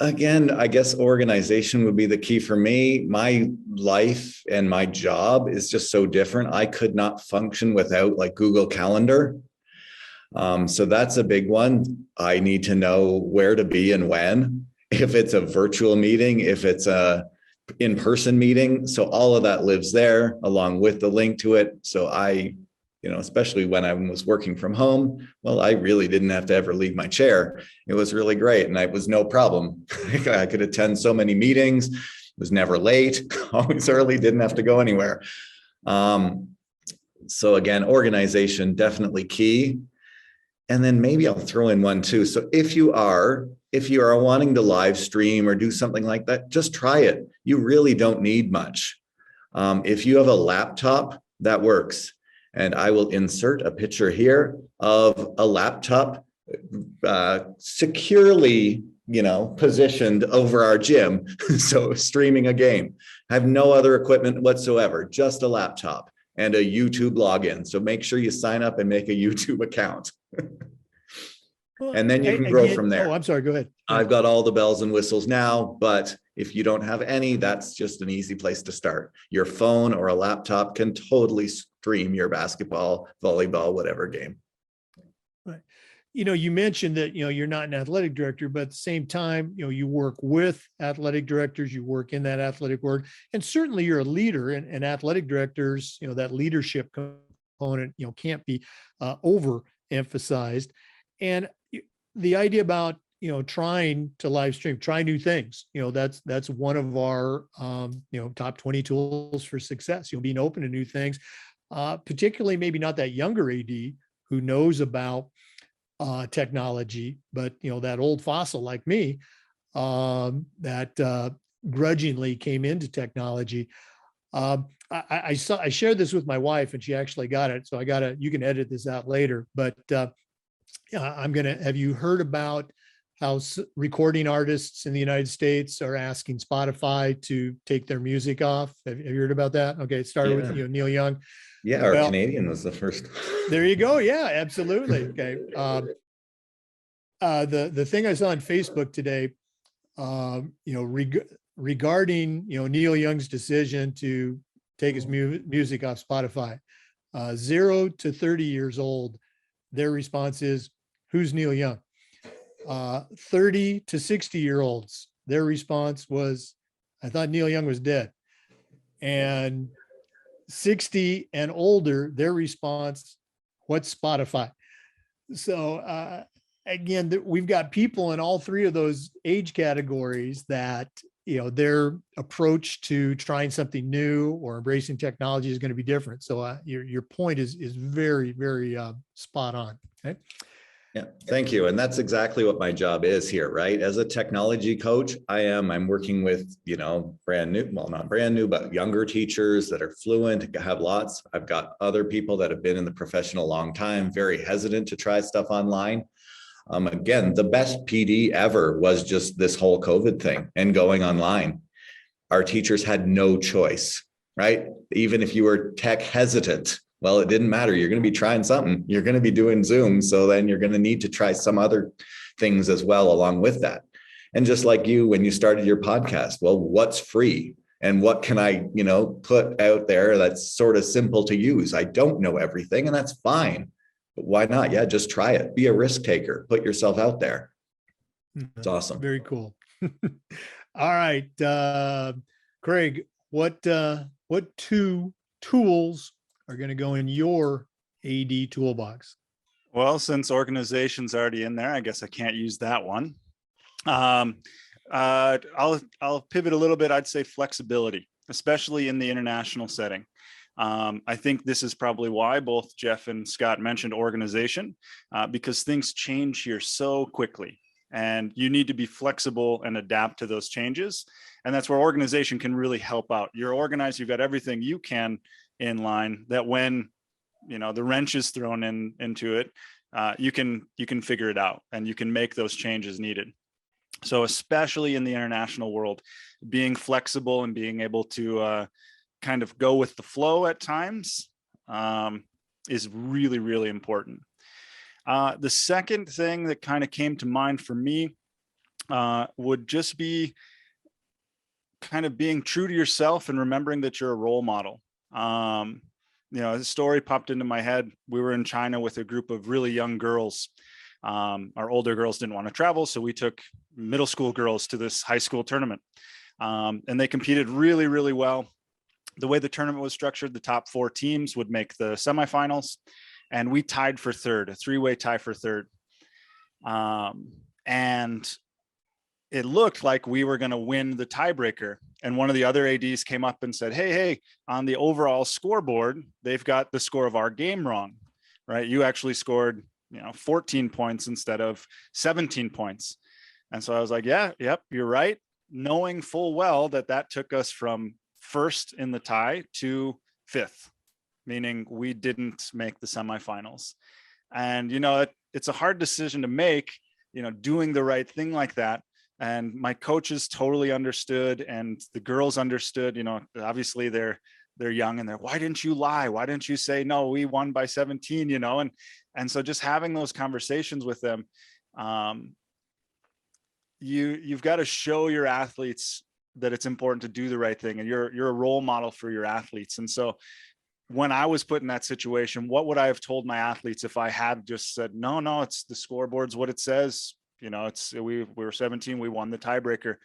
Again, I guess organization would be the key for me. My life and my job is just so different. I could not function without like Google Calendar. So that's a big one. I need to know where to be and when, if it's a virtual meeting, if it's a in-person meeting. So all of that lives there along with the link to it. So I, especially when I was working from home, well, I really didn't have to ever leave my chair. It was really great. And it was no problem. I could attend so many meetings, was never late, always early, didn't have to go anywhere. So again, organization, definitely key. And then maybe I'll throw in one too. So if you are wanting to live stream or do something like that, just try it. You really don't need much. If you have a laptop, that works. And I will insert a picture here of a laptop securely, positioned over our gym. So streaming a game. I have no other equipment whatsoever, just a laptop and a YouTube login. So make sure you sign up and make a YouTube account. And then you can grow from there. Oh, I'm sorry. Go ahead. I've got all the bells and whistles now, but if you don't have any, that's just an easy place to start. Your phone or a laptop can totally stream your basketball, volleyball, whatever game. Right. You mentioned that, you're not an athletic director, but at the same time, you work with athletic directors, you work in that athletic work, and certainly you're a leader, and athletic directors, that leadership component, can't be overemphasized. And the idea about, trying to live stream, try new things, that's one of our, top 20 tools for success, being open to new things, particularly maybe not that younger AD who knows about technology, but, that old fossil like me, that grudgingly came into technology. I shared this with my wife and she actually got it. So you can edit this out later, but have you heard about how recording artists in the United States are asking Spotify to take their music off? Have you heard about that? Okay. It started with Neil Young. Yeah. Our Canadian was the first. There you go. Yeah, absolutely. Okay. The thing I saw on Facebook today, regarding, Neil Young's decision to take his music off Spotify, 0 to 30 years old, their response is, who's Neil Young? 30 to 60-year-olds, their response was, I thought Neil Young was dead. And 60 and older, their response, what's Spotify? So again, we've got people in all 3 of those age categories that, their approach to trying something new or embracing technology is going to be different. So your point is very, very spot on. Okay. Yeah, thank you. And that's exactly what my job is here, right? As a technology coach, I'm working with, brand new, well, not brand new, but younger teachers that are fluent, have lots. I've got other people that have been in the profession a long time, very hesitant to try stuff online. Again, the best PD ever was just this whole COVID thing and going online. Our teachers had no choice, right? Even if you were tech hesitant, well, it didn't matter. You're going to be trying something. You're going to be doing Zoom. So then you're going to need to try some other things as well along with that. And just like you, when you started your podcast, well, what's free? And what can I, put out there that's sort of simple to use? I don't know everything, and that's fine. But why not? Yeah, just try it. Be a risk taker. Put yourself out there. It's awesome. Very cool. All right. Craig, what two tools are going to go in your AD toolbox? Well, since organization's already in there, I guess I can't use that one. I'll pivot a little bit. I'd say flexibility, especially in the international setting. I think this is probably why both Jeff and Scott mentioned organization, because things change here so quickly, and you need to be flexible and adapt to those changes. And that's where organization can really help out. You're organized, you've got everything you can in line, that when the wrench is thrown into it, you can figure it out and you can make those changes needed. So especially in the international world, being flexible and being able to kind of go with the flow at times is really, really important. The second thing that kind of came to mind for me would just be kind of being true to yourself and remembering that you're a role model. The story popped into my head. We were in China with a group of really young girls. Our older girls didn't want to travel, so we took middle school girls to this high school tournament. And they competed really, really well. The way the tournament was structured, the top 4 teams would make the semifinals, and we tied for third, a 3-way tie for third. And it looked like we were going to win the tiebreaker. And one of the other ADs came up and said, hey, on the overall scoreboard, they've got the score of our game wrong, right? You actually scored, 14 points instead of 17 points. And so I was like, yep, you're right. Knowing full well that took us from first in the tie to 5th, meaning we didn't make the semifinals. And, it's a hard decision to make, doing the right thing like that. And my coaches totally understood, and the girls understood. Obviously they're young, and why didn't you lie? Why didn't you say, no, we won by 17? And so just having those conversations with them, you've got to show your athletes that it's important to do the right thing, and you're a role model for your athletes. And so when I was put in that situation, what would I have told my athletes if I had just said, no, it's the scoreboard's what it says. We were 17, we won the tiebreaker.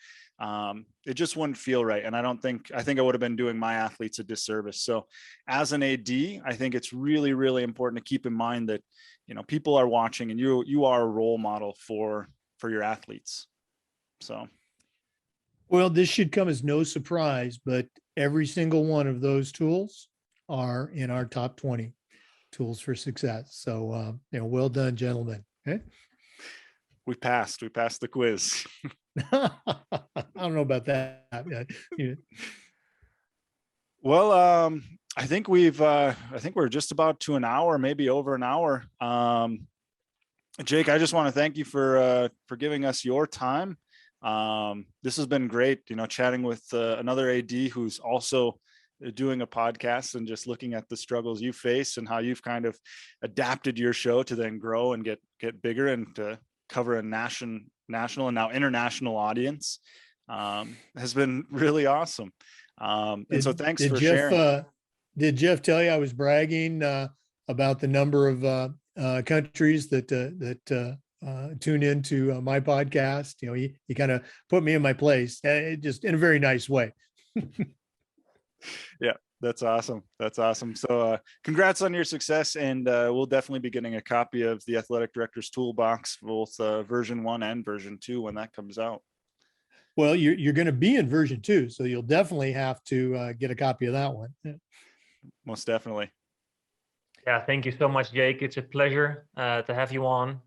It just wouldn't feel right. And I think I would have been doing my athletes a disservice. So as an AD, I think it's really, really important to keep in mind that, people are watching, and you are a role model for your athletes. So. Well, this should come as no surprise, but every single one of those tools are in our top 20 tools for success. So, well done, gentlemen. Okay. We passed the quiz. I don't know about that. Yeah. Well, I think we're just about to an hour, maybe over an hour. Jake, I just want to thank you for giving us your time. This has been great, chatting with another AD who's also doing a podcast and just looking at the struggles you face and how you've kind of adapted your show to then grow and get bigger and to cover a national and now international audience. Has been really awesome. And so thanks for sharing. Did Jeff tell you I was bragging about the number of countries that tune into my podcast? He kind of put me in my place, just in a very nice way. Yeah, that's awesome. So congrats on your success, and we'll definitely be getting a copy of the Athletic Director's Toolbox, both version 1 and version 2 when that comes out. Well, you're going to be in version 2, so you'll definitely have to get a copy of that one. Yeah. Most definitely. Yeah, thank you so much, Jake. It's a pleasure to have you on.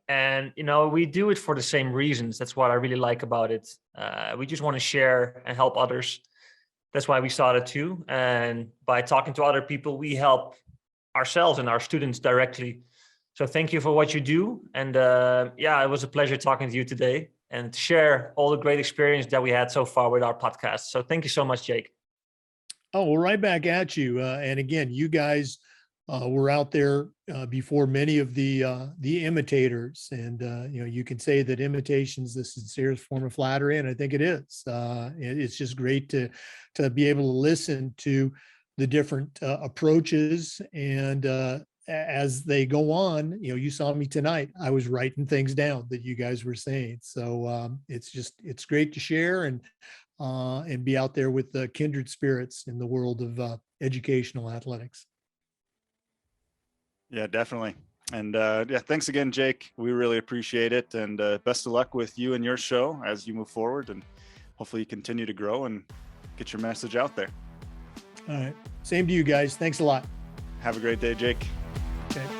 And, we do it for the same reasons. That's what I really like about it. We just want to share and help others. That's why we started too. And by talking to other people, we help ourselves and our students directly. So thank you for what you do. And it was a pleasure talking to you today and to share all the great experience that we had so far with our podcast. So thank you so much, Jake. Oh, well, right back at you. And again, you guys were out there before many of the imitators, and you can say that imitation is the sincerest form of flattery, and I think it is. It's just great to be able to listen to the different approaches, and as they go on, you saw me tonight. I was writing things down that you guys were saying. So it's great to share and be out there with the kindred spirits in the world of educational athletics. Yeah, definitely. And thanks again, Jake. We really appreciate it. And best of luck with you and your show as you move forward, and hopefully you continue to grow and get your message out there. All right. Same to you guys. Thanks a lot. Have a great day, Jake. Okay.